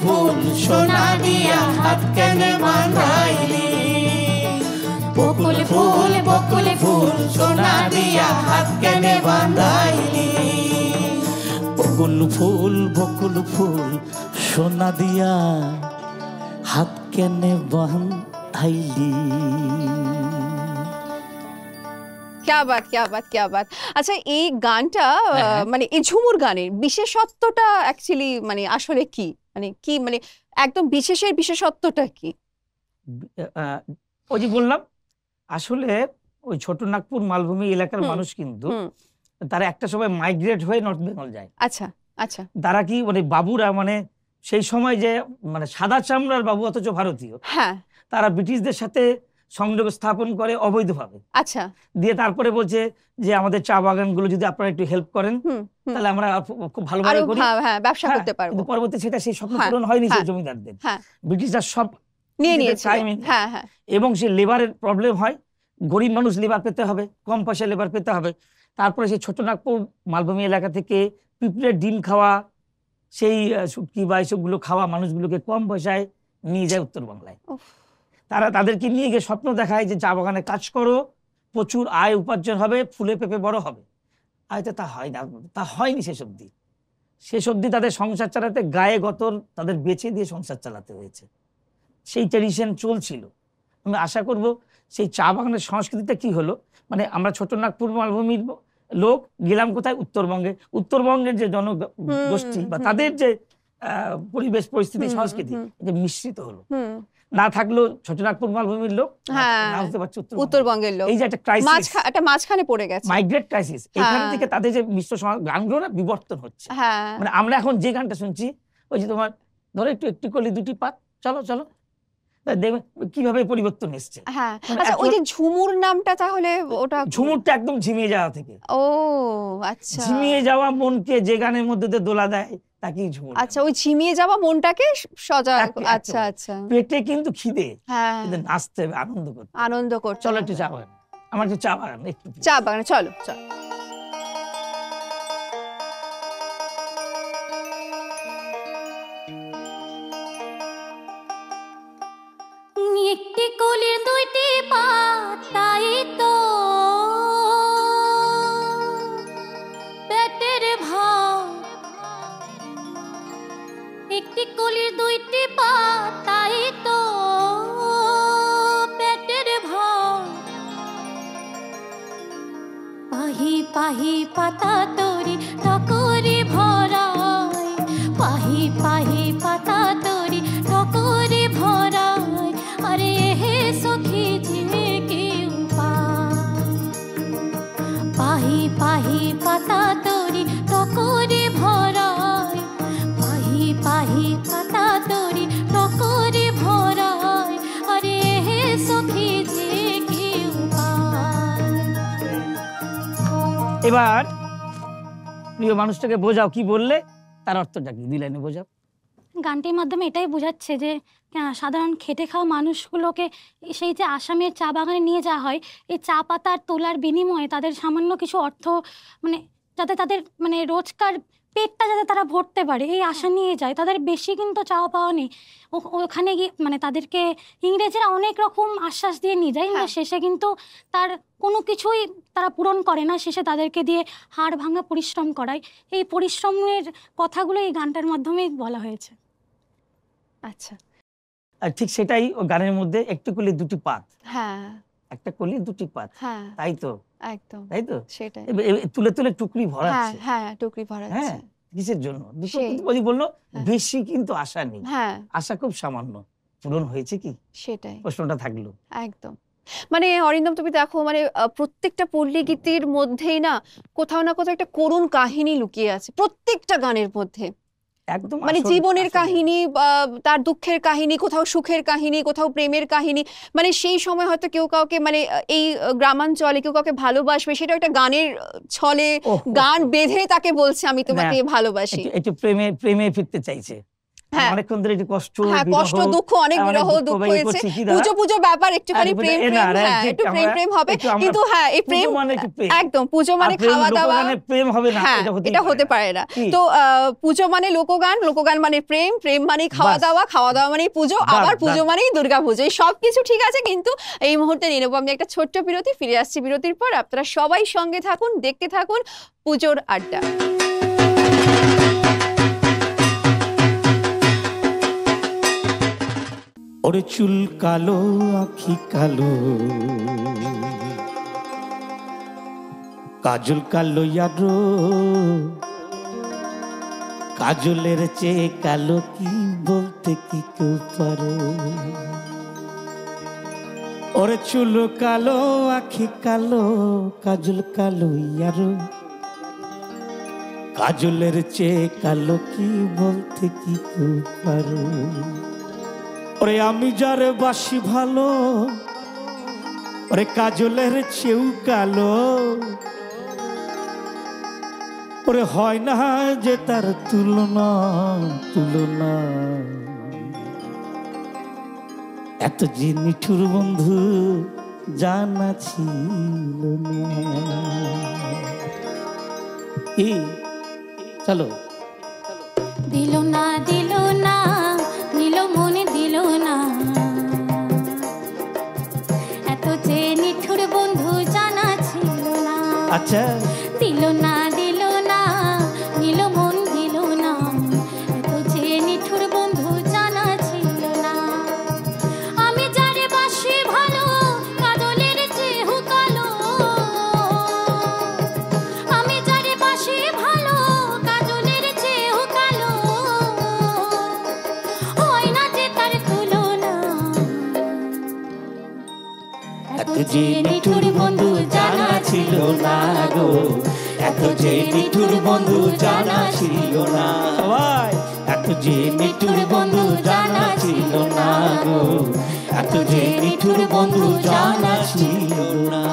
ফুল সোনা দিয়া হাত কেনে বাঁধাইলি বকুল ফুল সোনা দিয়া হাত কেনে বাঁধাইলি বকুল ফুল সোনা দিয়া হাত কেনে বাঁধাইলি। क्या बात। আচ্ছা এই গানটা মানে এই ঝুমুর গানের বিশেষত্বটা অ্যাকচুয়ালি মানে আসলে কি মানে একদম বিশেষত্বটা কি? ওই যে বললাম আসলে ওই ছোটনাগপুর মালভূমি এলাকার মানুষ কিন্তু তারা একটা সময় মাইগ্রেট হয়ে নর্থ বেঙ্গল যায়। আচ্ছা তারা কি মানে বাবুরা মানে সেই সময় যে মানে সাদা চামড়ার বাবু অথচ ভারতীয়, হ্যাঁ, তারা ব্রিটিশদের সাথে সংযোগ স্থাপন করে অবৈধভাবে। আচ্ছা, দিয়ে তারপরে বলছে যে আমাদের চা বাগানগুলো যদি আপনারা একটু হেল্প করেন তাহলে আমরা খুব ভালোভাবে করি, হ্যাঁ, ব্যবসা করতে পারবো। কিন্তু পরবর্তী সেটা সেই স্বপ্ন পূরণ হয়নি সেই জমিদারদের। ব্রিটিশরা সব নিয়ে নিয়েছে, হ্যাঁ। এবং সেই লেবারের প্রবলেম হয়, গরিব মানুষ লেবার পেতে হবে, কম পয়সায় লেবার পেতে হবে। তারপরে সেই ছোটনাগপুর মালভূমি এলাকা থেকে পিঁপড়ের ডিম খাওয়া, সেই শুটকি বা এইসবগুলো খাওয়া মানুষগুলোকে কম পয়সায় নিয়ে যায় উত্তরবাংলায়। তারা তাদেরকে নিয়ে গিয়ে স্বপ্ন দেখায় যে চা বাগানে কাজ করো, প্রচুর আয় উপার্জন হবে, ফুলে পেঁপে বড় হবে। হয়তো তা হয় না, তা হয়নি শেষ অবধি তাদের সংসার চালাতে গায়ে গতর তাদের বেচে দিয়ে সংসার চালাতে হয়েছে। সেই ট্রেডিশন চলছিল। আমি আশা করব সেই চা বাগানের সংস্কৃতিটা কি হলো, মানে আমরা ছোটনাগপুর মালভূমির লোক গেলাম কোথায়, উত্তরবঙ্গের যে জনগোষ্ঠী বা তাদের যে পরিবেশ পরিস্থিতি সংস্কৃতি এটা মিশ্রিত হলো। না থাকলেও ছোটনাগপুর মালভূমির লোক, না হতে পারছে উত্তরবঙ্গের লোক। এই যে একটা ক্রাইসিস, একটা মাঝখানে পড়ে গেছে, মাইগ্রেট ক্রাইসিস। এখান থেকে তাদের যে মিশ্র গানগুলো না বিবর্তন হচ্ছে। মানে আমরা এখন যে গানটা শুনছি ওই যে তোমার ধরো একটু করলি দুটি পাত, চলো চলো, দেখবেন কিভাবে পরিবর্তন এসছে। হ্যাঁ, মানে আচ্ছা ওই এত- যে ঝুমুর নামটা তাহলে ওটা ঝুমুরটা একদম ঝিমিয়ে যাওয়া থেকে, ও আচ্ছা ঝিমিয়ে যাওয়া মনকে যে গানের মধ্যে দিয়ে দোলা দেয় তাকেই ঝুমুর। আচ্ছা, ওই ঝিমিয়ে যাওয়া মনটাকে সজা, একদম, আচ্ছা আচ্ছা, পেটে কিন্তু খিদে, হ্যাঁ কিন্তু নাচতে হবে, আনন্দ করতে হবে। আনন্দ করতে চলো হবে। একটু চা বাগান, আমার একটু চা বাগান একটু। চা বাগানে চলো চলো। একটি কলির দুইটি পাতাই তো পেটের ভাত, একটি কলির দুইটি পাতাই তো পেটের ভাত, পাহি পাহি পাতা তরি টকরি ভরায়, পাহি পাহি পাতা তরি টকরি ভরায়, আরে হে সখী যে কেউ পাহি পাহি পাতা তরি টকরি ভরায়, পাহি পাহি পাতা তরি টকরি ভরায়, আরে হে সখী যে কেউ এবার প্রিয় মানুষটাকে বোঝাও, কি বললে তার অর্থটা কি, 2 লাইনে বোঝাও। গানটির মাধ্যমে এটাই বোঝাচ্ছে যে সাধারণ খেটে খাওয়া মানুষগুলোকে সেই যে আসামের চা বাগানে নিয়ে যাওয়া হয়, এই চা পাতার তোলার বিনিময়ে তাদের সামান্য কিছু অর্থ, মানে যাতে তাদের মানে রোজকার পেটটা যাতে তারা ভরতে পারে এই আশা নিয়ে যায়। তাদের বেশি কিন্তু চাওয়া পাওয়া নেই। ওখানে গিয়ে মানে তাদেরকে ইংরেজরা অনেক রকম আশ্বাস দিয়ে নিয়ে যায়, কিন্তু শেষে কিন্তু তার কোনো কিছুই তারা পূরণ করে না, শেষে তাদেরকে দিয়ে হাড় ভাঙা পরিশ্রম করায়। এই পরিশ্রমের কথাগুলো এই গানটার মাধ্যমেই বলা হয়েছে। আচ্ছা, আর ঠিক সেটাই ও গানের মধ্যে, একটি কলি দুটি পাত, হ্যাঁ একটা কলি দুটি পাত, হ্যাঁ তাই তো, একদম তাই তো সেটাই, তুলে তুলে টুকরি হ্যাঁ ভরাচ্ছে। হ্যাঁ টুকরি ভরাচ্ছে, হ্যাঁ, কিসের জন্য? সেই। ওই বললো হ্যাঁ। বেশি কিন্তু আশা নেই, হ্যাঁ আশা খুব সামান্য, পূরণ হয়েছে কি, সেটাই প্রশ্নটা থাকলো। একদম। মানে অরিন্দম তুমি দেখো, মানে প্রত্যেকটা পল্লী গীতির মধ্যেই না কোথাও না কোথাও একটা করুণ কাহিনী লুকিয়ে আছে প্রত্যেকটা গানের মধ্যে। একদম মানে আসল- জীবনের আসলে। কাহিনী, তার দুঃখের কাহিনী, কোথাও সুখের কাহিনী, কোথাও প্রেমের কাহিনী। মানে সেই সময় হয়তো কেউ কাউকে মানে এই গ্রামাঞ্চলে কেউ কাউকে ভালোবাসবে, সেটা একটা গানের ছলে ওহ, গান বেঁধে তাকে বলছে আমি তোমাকে ভালোবাসি। একটু প্রেমে প্রেমে ফিরতে চাইছে, হ্যাঁ। অনেকক্ষণ ধরে একটু কষ্ট, হ্যাঁ, বিরহ, কষ্ট দুঃখ, অনেক অনেক বিরহ দুঃখ দুঃখ ব্যয় হয়েছে, করছি, কি দাঁড়া? পুজো পুজো ব্যাপার, একটুখানি আরে প্রেম এ না, প্রেম, আরে হ্যাঁ ঠিক একটু প্রেম আমরা- প্রেম হবে, একটু আমরা- কিন্তু হ্যাঁ এই প্রেম পুজো মানে একটু প্রেম। একদম, পুজো মানে আর প্রেম খাওয়া দাওয়া, লোকগানে প্রেম হবে না, হ্যাঁ এটা হতে পারে না। কি? তো পুজো মানে লোকগান, লোকগান মানে প্রেম, প্রেম মানে খাওয়া বাস। দাওয়া, খাওয়া দাওয়া মানে পুজো, বাস, আবার পুজো বাস। মানেই দুর্গা পুজো। এই সব কিছু ঠিক আছে, কিন্তু এই মুহূর্তে নিয়ে নেবো আমি একটা ছোট্ট বিরতি। ফিরে আসছি বিরতির পর। আপনারা সবাই সঙ্গে থাকুন, দেখতে থাকুন পুজোর আড্ডা। ওরে চুল কালো আখি কালো, কাজল কালো ইয়ারো, কাজলের চেয়ে কালো কি বলতে কি কেউ পারো? ওরে চুল কালো আখি কালো, কাজল কালো ইয়ারো, কাজলের চেয়ে কালো কি বলতে কি কেউ পারো? ওরে আমি যারে বাসি ভালো, ওরে কাজলের চেয়েও কালো, ওরে হয় না যে তার তুলনা তুলনা। এত যে নিঠুর বন্ধু জানা ছিল না। এই চলো। দিল না দিল না, নিল মনে দিল না, এত যে নিঠুর বন্ধু জানা ছিল না। আচ্ছা দিল না দিল না, নিল মন দিল না, এত যে নিঠুর বন্ধু জানা ছিল না। আমি যারে বাসি ভালো, কাজলের চেয়েও কালো, আমি যারে বাসি ভালো, কাজলের চেয়েও কালো, হয় না যে তার তুলনা। এত যে নিঠুর বন্ধু জানা ছিল না গো, এত যে নিঠুর বন্ধু জানা ছিল না। সবাই এত যে নিঠুর বন্ধু জানা ছিল না গো, এত যে নিঠুর বন্ধু জানা ছিল না।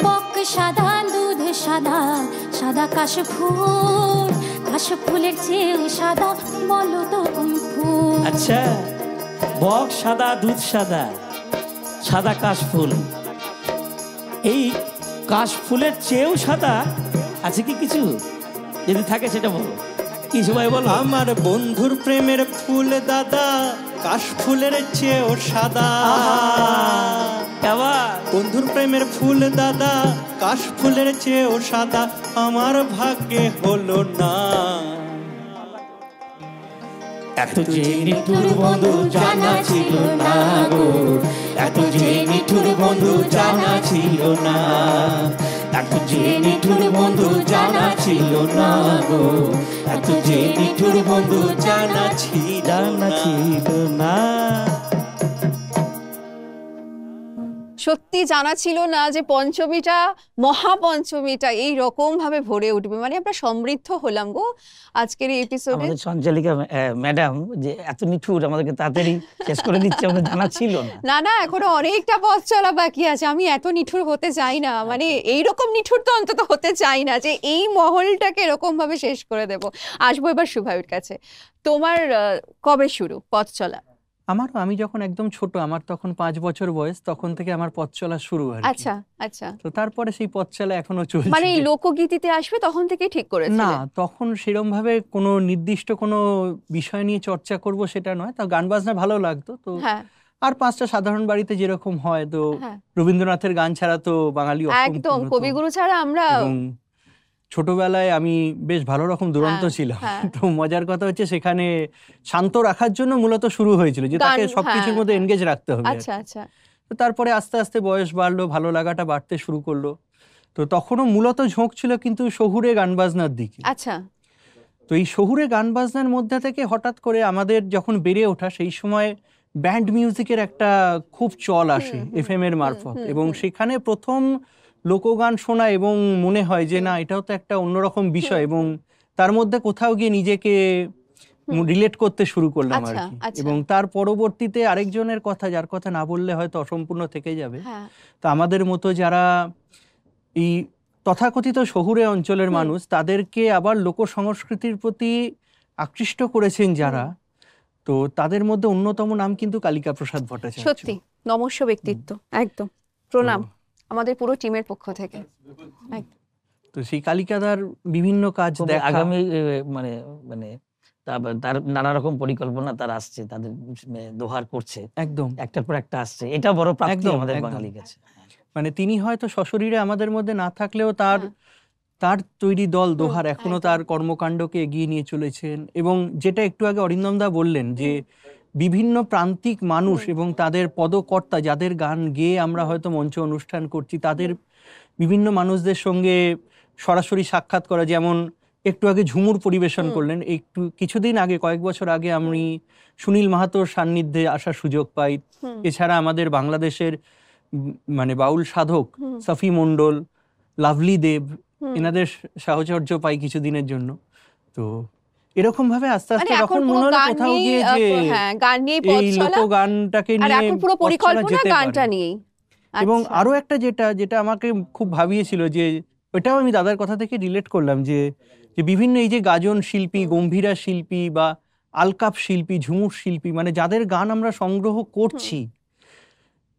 বক সাদা দুধ সাদা, সাদা কাশফুলের চেয়েও সাদা, বলো তো কোন ফুল? আচ্ছা, বক সাদা, দুধ সাদা, সাদা কাশফুল, এই কাশফুলের চেয়েও সাদা আছে কি কিছু? যদি থাকে সেটা বলো, কিছু ভাই বলো। আমার বন্ধুর প্রেমের ফুল দাদা কাশফুলের চেয়েও সাদা। বন্ধুর প্রেমের ফুল দাদা কাশফুলের চেয়েও সাদা, আমার ভাগ্যে হলো না। এত যে নিঠুর বন্ধু জানা ছিল না গো, এত যে নিঠুর বন্ধু জানা ছিল না, এত যে নিঠুর বন্ধু জানা ছিল না গো, এত যে নিঠুর বন্ধু জানা ছিল না। সত্যি জানা ছিল না যে পঞ্চমীটা, মহাপঞ্চমীটা এই রকম ভাবে ভরে উঠবে। মানে আমরা সমৃদ্ধ হলাম গো আজকের এই এপিসোডে। আমাদের সঞ্চালিকা ম্যাডাম যে এত নিঠুর আমাদেরকে তাড়াতাড়ি শেষ করে দিচ্ছে, আমাদের জানা ছিল না। না না, এখনো অনেকটা পথ চলা বাকি আছে। আমি এত নিঠুর হতে চাই না, মানে এইরকম নিঠুর তো অন্তত হতে চাই না যে এই মহলটাকে এরকম ভাবে শেষ করে দেব। আসবো এবার শুভায়ুর কাছে। তোমার কবে শুরু পথ চলা? আমারও, আমি যখন একদম ছোট, আমার তখন 5 বছর বয়স, তখন থেকে আমার পথ চলা শুরু আর কি। আচ্ছা আচ্ছা, তো তারপরে সেই পথ চলা এখনো চলছে। মানে এই লোকগীতিতে আসবে তখন থেকে ঠিক করেছিলে? না, তখন সেরকম ভাবে কোনো নির্দিষ্ট কোনো বিষয় নিয়ে চর্চা করব সেটা নয়, তা গান বাজনা ভালো লাগতো তো। হ্যাঁ আর 5টা সাধারণ বাড়িতে যেরকম হয়, তো হ্যাঁ রবীন্দ্রনাথের গান ছাড়া তো বাঙালি একদম, অসম্পূর্ণ তো। কবিগুরু ছাড়া আমরা এবং ছোটবেলায় আমি বেশ ভালো রকম দুরন্ত হ্যাঁ, ছিলাম। হ্যাঁ। তো মজার কথা হচ্ছে সেখানে শান্ত রাখার জন্য মূলত শুরু হয়েছিল যে তাকে গান, সবকিছুর হ্যাঁ, মধ্যে হ্যাঁ। এনগেজ রাখতে হবে আর আচ্ছা কি। আচ্ছা তো তারপরে আস্তে আস্তে বয়স বাড়লো, ভালো লাগাটা বাড়তে শুরু করলো। তো তখনও মূলত ঝোঁক ছিল কিন্তু শহুরে গান বাজনার দিকে। আচ্ছা তো এই শহুরে গান বাজনার মধ্যে থেকে হঠাৎ করে আমাদের যখন বেড়ে ওঠা, সেই সময় ব্যান্ড মিউজিকের একটা খুব চল আসে এফএম এর মারফত, এবং সেখানে প্রথম লোকগান শোনা এবং মনে হয় যে না, এটাও তো একটা অন্যরকম বিষয়, এবং তার মধ্যে কোথাও গিয়ে নিজেকে রিলেট করতে শুরু করলাম আর আচ্ছা, কি। আচ্ছা। এবং তার পরবর্তীতে আরেকজনের কথা, যার কথা না বললে হয়তো অসম্পূর্ণ থেকে যাবে। হ্যাঁ তো আমাদের মতো যারা এই তথাকথিত শহুরে অঞ্চলের মানুষ, তাদেরকে আবার লোক সংস্কৃতির প্রতি আকৃষ্ট করেছেন যারা, তো তাদের মধ্যে অন্যতম নাম কিন্তু কালিকা প্রসাদ ভট্টাচার্য। সত্যি নমস্য ব্যক্তিত্ব, একদম প্রণাম তো- আমাদের পুরো টিমের পক্ষ থেকে। তো সেই কালিকাদার বিভিন্ন কাজ খুব দেখা, আগামী মানে মানে তার নানা রকম পরিকল্পনা তার আসছে, তাদের দোহার করছে, একদম একটার পর একটা আসছে। এটা বড় প্রাপ্তি একদম, আমাদের একদম। বাঙালির কাছে। মানে তিনি হয়তো সশরীরে আমাদের মধ্যে না থাকলেও তার হ্যাঁ। তার তৈরি দল দোহার এখনো একদম। তার কর্মকাণ্ডকে এগিয়ে নিয়ে চলেছেন। এবং যেটা একটু আগে অরিন্দম দা বললেন যে বিভিন্ন প্রান্তিক মানুষ এবং তাদের পদকর্তা, যাদের গান গেয়ে আমরা হয়তো মঞ্চ অনুষ্ঠান করছি, তাদের বিভিন্ন মানুষদের সঙ্গে সরাসরি সাক্ষাৎ করা, যেমন একটু আগে ঝুমুর পরিবেশন করলেন, একটু কিছুদিন আগে, কয়েক বছর আগে আমি সুনীল মাহাতোর সান্নিধ্যে আসার সুযোগ পাই। এছাড়া আমাদের বাংলাদেশের মানে বাউল সাধক সফি মণ্ডল, লাভলি দেব, এনাদের সাহচর্য পাই কিছুদিনের জন্য। তো এরকম ভাবে আস্তে মানে আস্তে এখন তখন পুরো মনে হলো গান কোথাও নিয়েই, গিয়ে যে হ্যাঁ গান নিয়েই পথ এই চলা, লোকগানটাকে আর নিয়ে এখন পুরো পথ চলা পরিকল্পনা যেতে গানটা পারে। নিয়েই। এবং আচ্ছা। আরো একটা যেটা আমাকে খুব ভাবিয়েছিল, যে ওটাও আমি দাদার কথা থেকে রিলেট করলাম, যে বিভিন্ন এই যে গাজন শিল্পী, গম্ভীরা শিল্পী বা আলকাপ শিল্পী, ঝুমুর শিল্পী, মানে যাদের গান আমরা সংগ্রহ করছি,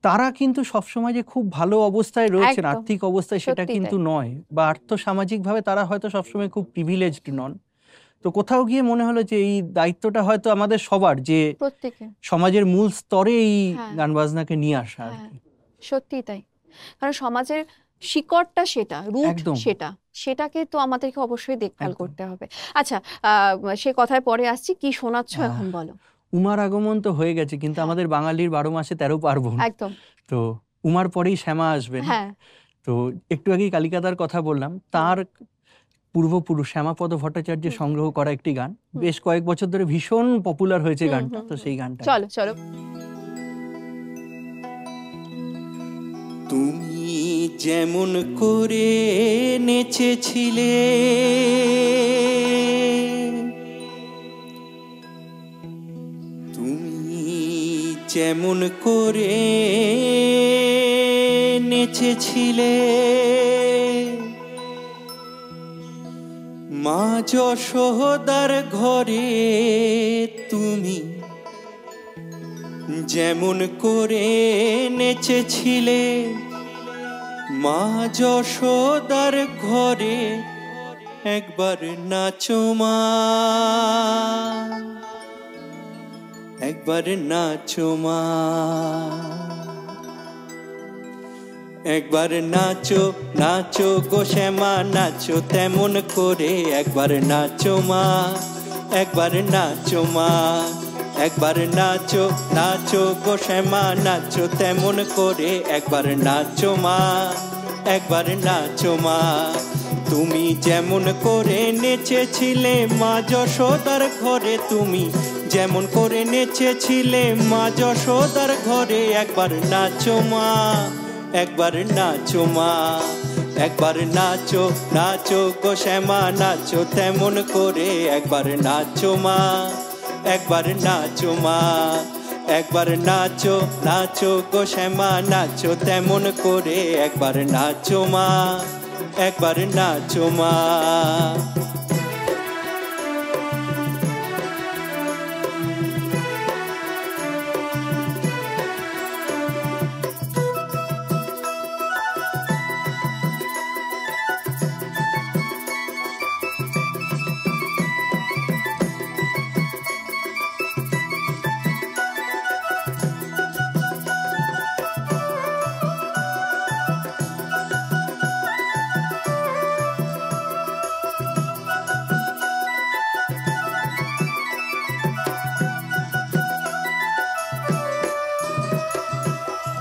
তারা কিন্তু সবসময় যে খুব ভালো অবস্থায় রয়েছেন, একদম। আর্থিক অবস্থায়, সেটা সত্যি কিন্তু তাই। নয়, বা আর্থসামাজিক ভাবে তারা হয়তো সবসময় খুব প্রিভিলেজড নন। তো কোথাও গিয়ে মনে হলো যে এই দায়িত্বটা হয়তো আমাদের সবার, যে প্রত্যেকে, সমাজের মূল স্তরে এই হ্যাঁ। গান বাজনাকে নিয়ে আসা আর হ্যাঁ কি। সত্যি তাই। কারণ সমাজের শিকড়টা সেটা, রুট একদম। সেটাকে তো আমাদেরকে অবশ্যই দেখভাল একদম। করতে হবে। আচ্ছা, সে কথায় পরে আসছি, কি শোনাচ্ছ হ্যাঁ। এখন বলো। উমার আগমন তো হয়ে গেছে, কিন্তু আমাদের বাঙালির 12 মাসে 13 পার্বণ। একদম। তো উমার পরেই শ্যামা আসবেন। হ্যাঁ তো একটু আগেই কালিকাদার কথা বললাম, তার পূর্বপুরুষ শ্যামাপদ ভট্টাচার্যের সংগ্রহ করা একটি গান, বেশ কয়েক বছর ধরে ভীষণ পপুলার হয়েছে গানটা। তো সেই গানটা চলো চলো। তুমি যেমন করে নেচেছিলে, তুমি যেমন করে নেচেছিলে, মা যশোদার ঘরে তুমি যেমন করে নেচেছিলে, মা যশোদার ঘরে একবার নাচো মা, একবার নাচো মা, একবার নাচো নাচো গো শ্যামা নাচো তেমন করে, একবার নাচো মা, একবার নাচো মা, একবার নাচো নাচো গো শ্যামা নাচো তেমন করে, একবার নাচো মা, একবার নাচো মা। তুমি যেমন করে নেচেছিলে মা যশোদার ঘরে, তুমি যেমন করে নেচেছিলে মা যশোদার ঘরে, একবার নাচো মা, একবার নাচো মা, একবার নাচো নাচো গো শ্যামা নাচো তেমন করে, একবার নাচো মা, একবার নাচো মা, একবার নাচো নাচো গো শ্যামা নাচো তেমন করে, একবার নাচো মা, একবার নাচো মা।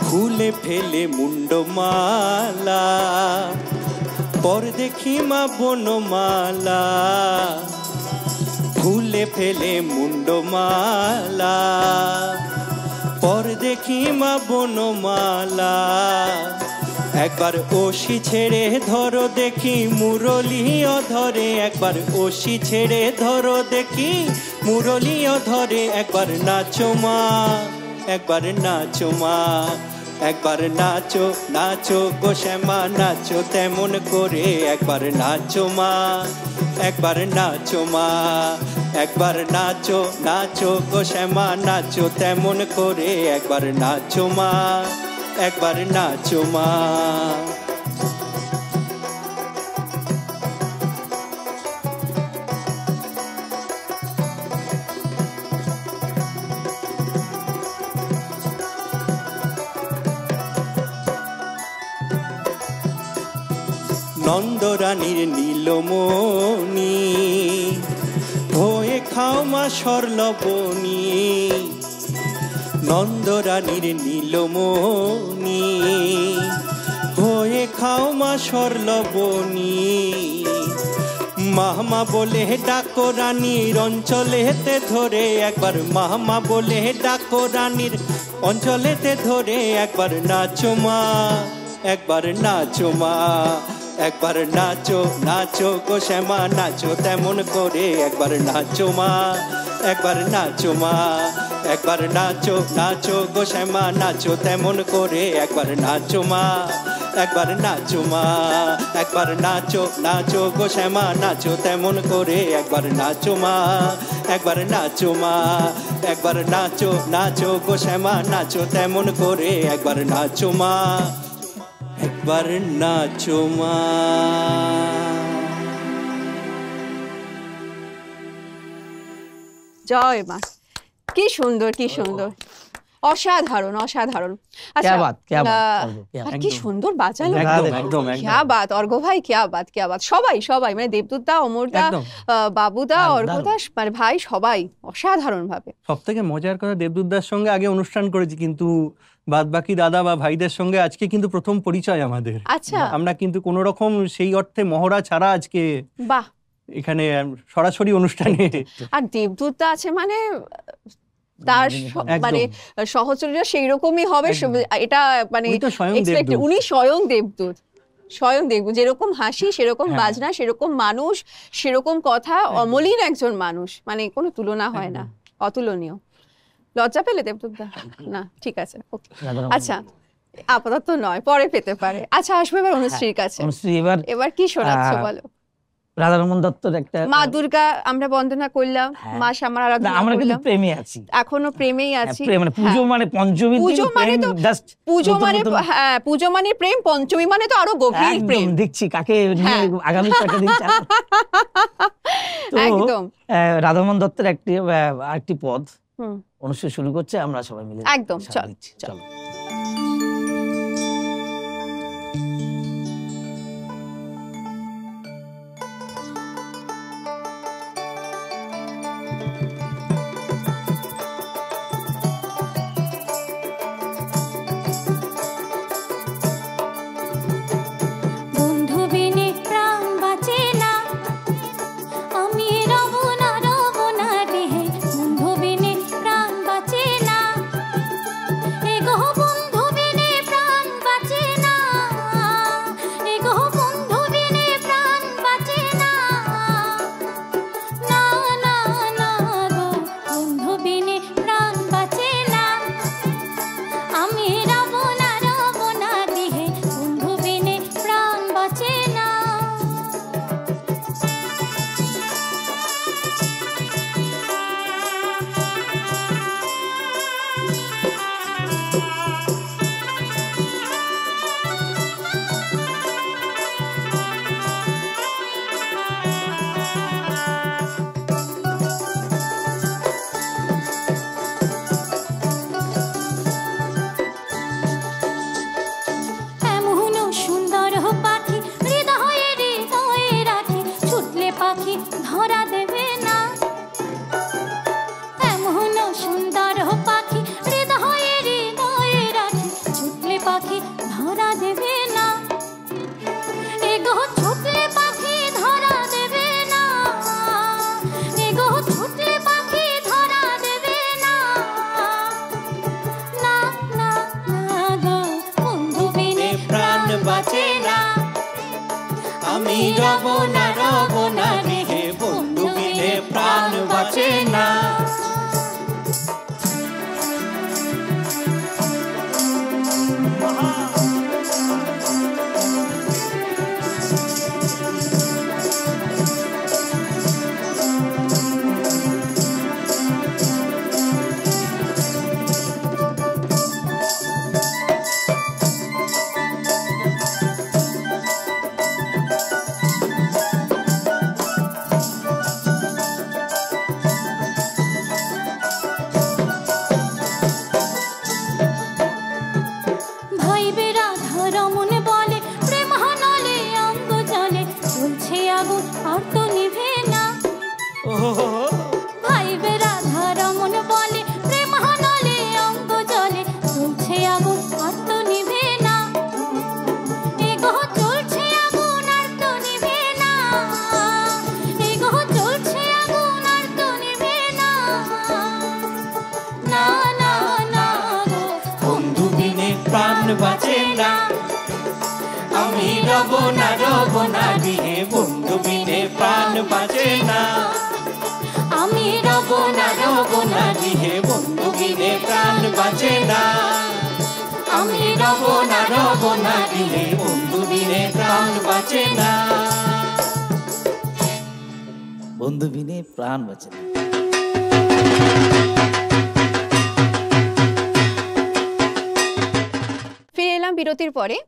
খুলে ফেলে মুন্ডমালা, পর দেখি মা বনমালা, খুলে ফেলে মুন্ডমালা, পর দেখি মা বনমালা, একবার ওশি ছেড়ে ধরো দেখি মুরলিও ধরে, একবার ওশি ছেড়ে ধরো দেখি মুরলিও ধরে, একবার নাচো মা, একবার নাচো মা, একবার নাচো নাচো গো শ্যামা নাচো তেমন করে, একবার নাচো মা, একবার নাচো মা, একবার নাচো নাচো গো শ্যামা নাচো তেমন করে, একবার নাচো মা, একবার নাচো মা। নন্দরানীর নীলমণি হয়ে খাও মা সরলবণী, নন্দরানীর নীলমণি হয়ে খাও মা সরলবণী, মাহমা বলে ডাকো রানীর অঞ্চলেতে ধরে, একবার মাহমা বলে ডাকো রানীর অঞ্চলেতে ধরে, একবার নাচো মা, একবার নাচো মা, একবার নাচো নাচো গো শ্যামা নাচো তেমন করে, একবার নাচো মা, একবার নাচো মা, একবার নাচো নাচো গো শ্যামা নাচো তেমন করে, একবার নাচো মা, একবার নাচো মা, একবার নাচো নাচো গো শ্যামা নাচো তেমন করে, একবার নাচো মা, একবার নাচো মা, একবার নাচো নাচো গো শ্যামা নাচো তেমন করে, একবার নাচো মা, একবার নাচো মা। জয় মা, কি সুন্দর কি সুন্দর, অসাধারণ অসাধারণ। क्या बात, क्या बात, क्या আর কি সুন্দর বাজালো, একদম একদম क्या बात অর্ঘ্য ভাই, क्या बात क्या बात, সবাই সবাই মানে দেবদূত দা, অমর দা, একদম। বাবুদা, অর্ঘ্য দা, মানে ভাই সবাই অসাধারণ ভাবে। সব থেকে মজার কথা, দেবদূত দার সঙ্গে আগে অনুষ্ঠান করেছি, কিন্তু বাদ বাকি দাদা বা ভাইদের সঙ্গে আজকে কিন্তু প্রথম পরিচয় আমাদের। আচ্ছা, আমরা কিন্তু কোনো রকম সেই অর্থে মহড়া ছাড়া আজকে বাহ। এখানে সরাসরি অনুষ্ঠানে। আর দেবদূত দা আছে মানে তার একদম। মানে সহচরীরা সেই রকমই হবে, একদম। এটা মানে উনি তো স্বয়ং expected। দেবদূত। উনি স্বয়ং দেবদূত, স্বয়ং দেবদূত। যেরকম হাসি সেরকম হ্যাঁ। বাজনা, সেরকম মানুষ, সেরকম কথা, অমলিন একজন মানুষ, মানে কোনো তুলনা হয় না, অতুলনীয়। লজ্জা পেলে দেবদূত দা? না, ঠিক আছে, okay। রাধারমণ। আচ্ছা, আপাতত নয়, পরে পেতে পারে। আচ্ছা, আসবো এবার অনুশ্রীর কাছে। অনুশ্রী, এবার এবার কি শোনাচ্ছ বলো? রাধারমণ দত্তর একটা মা দুর্গা আমরা বন্দনা করলাম, হ্যাঁ। মা শ্যামার না, আরাধনা আমরা কিন্তু করলাম, প্রেমে আছি। এখনো প্রেমেই আছি। মানে পুজো হ্যাঁ। মানে পঞ্চমীর দিন পুজো মানে প্রেম, তো just পুজো নতুন মানে, নতুন হ্যাঁ, পুজো মানে প্রেম, পঞ্চমী মানে তো আরো গভীর একদম প্রেম। দেখছি কাকে নিয়ে হ্যাঁ। আগামী কয়েকটা দিন চালাবো। তো একদম। রাধারমণ দত্তের আরেকটি পদ হুম, অনুষ্ঠান শুরু করছে, আমরা সবাই মিলে একদম, সাড়া চল, দিচ্ছি। চল। চলো। বন্ধু বিনে প্রাণ বাঁচে না, আমি রব না রে, বন্ধু বিনে প্রাণ বাঁচে না, এগো বন্ধু বিনে প্রাণ বাঁচে না, এগো বন্ধু বিনে প্রাণ বাঁচে না, না না না গো, বন্ধু বিনে প্রাণ বাঁচে না, আমি রব না রে, বন্ধু বিনে প্রাণ বাঁচে না। এমন সুন্দর পাখি হৃদয়ে হৃদয়ে রাখি, ছুটলে পাখি ধরা দেবে না, এমন সুন্দর পাখি হৃদয়ে হৃদয়ে রাখি, ছুটলে পাখি ধরা দেবে না, এগো ছুটলে পাখি ধরা দেবে না, এগো ছুটলে পাখি ধরা দেবে না, না না না গো, বন্ধু বিনে প্রাণ বাঁচে না, আমি রব না রে, বন্ধু বিনে প্রাণ বাঁচে না। ভাই বেরা ধরমন বলে প্রেম হানলে অঙ্গ জলে, চলছে আগুন আর তো নিভে না, ভাই বেরা ধরমন বলে প্রেম হানলে অঙ্গ জলে, চলছে আগুন আর তো নিভে না, এগো চলছে আগুন আর তো নিভে না, এগো চলছে আগুন আর তো নিভে না, না না না গো, বন্ধু বিনে প্রাণ বাঁচে না, আমি রব না রে, বন্ধু বিনে প্রাণ বাঁচে না, আমি রব না রে, বন্ধু বিনে প্রাণ বাঁচে না, আমি রব না রে, বন্ধু বিনে প্রাণ বাঁচে না। বন্ধু বিনে প্রাণ বাঁচে না। ফিরে এলাম বিরতির পরে।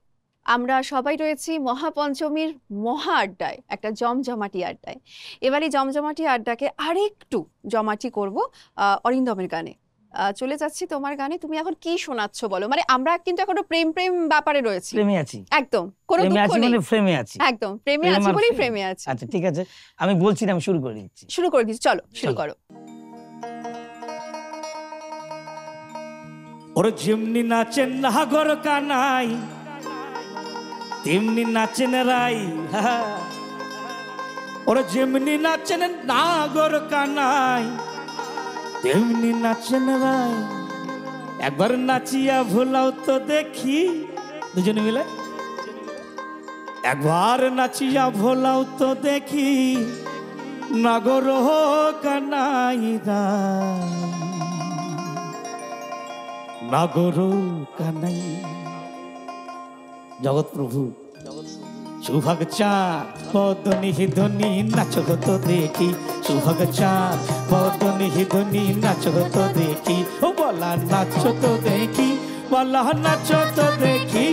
আমরা সবাই রয়েছি মহাপঞ্চমীর মহা আড্ডায়, একটা জমজমাটি আড্ডায়। এবার এই জমজমাটি আড্ডাকে আরেকটু জমাটি করব অরিন্দমের গানে। চলে যাচ্ছি তোমার গানে। তুমি এখন কি শোনাচ্ছ বলো? মানে আমরা কিন্তু এখনো প্রেম প্রেম ব্যাপারে রয়েছি। প্রেমে আছি, একদম, কোনো প্রেমে দুঃখ আছি নেই। মানে প্রেমে আছি, একদম প্রেমে প্রেম আছি আর বলেই প্রেম। প্রেমে আছি। আচ্ছা ঠিক আছে, আমি বলছি না, আমি শুরু করে দিচ্ছি। শুরু করে দিচ্ছি, চলো শুরু চলো। করো। ওর যেমনি নাচেন নাগর কানাই তেমনি নাচেন রাই, ওর যেমনি নাচেন নাগর কানাই তেমনি নাচেন রাই। একবার নাচিয়া ভোলাও তো দেখি, দুজনে মিলে একবার নাচিয়া ভোলাও তো দেখি নাগর কানাই রাই, নাগর কানাই। জগৎ প্রভু সুভাগ চাঁদ পদনি ধ্বনি নাচ তো দেখি, সুভাগ চাঁদ পদনি ধ্বনি নাচ তো দেখি, ও বলা নাচ তো দেখি, বলা নাচ তো দেখি,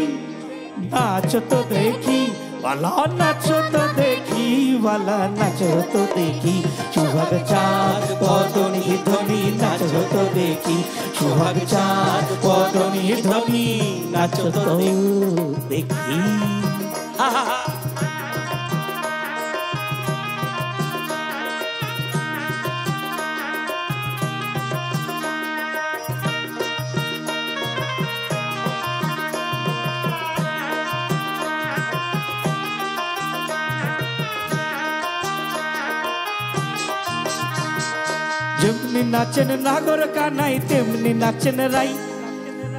নাচ তো দেখি, বলা নাচ তো দেখি, বলা নাচ তো দেখি। সুভাগ চাঁদ পদনি ধ্বনি নাচ তো দেখি, সুভাগ চাঁদ পদনি ধ্বনি নাচ তো দেখি। যেমনি নাচেন নাগর কানাই তেমনি নাচেন রাই,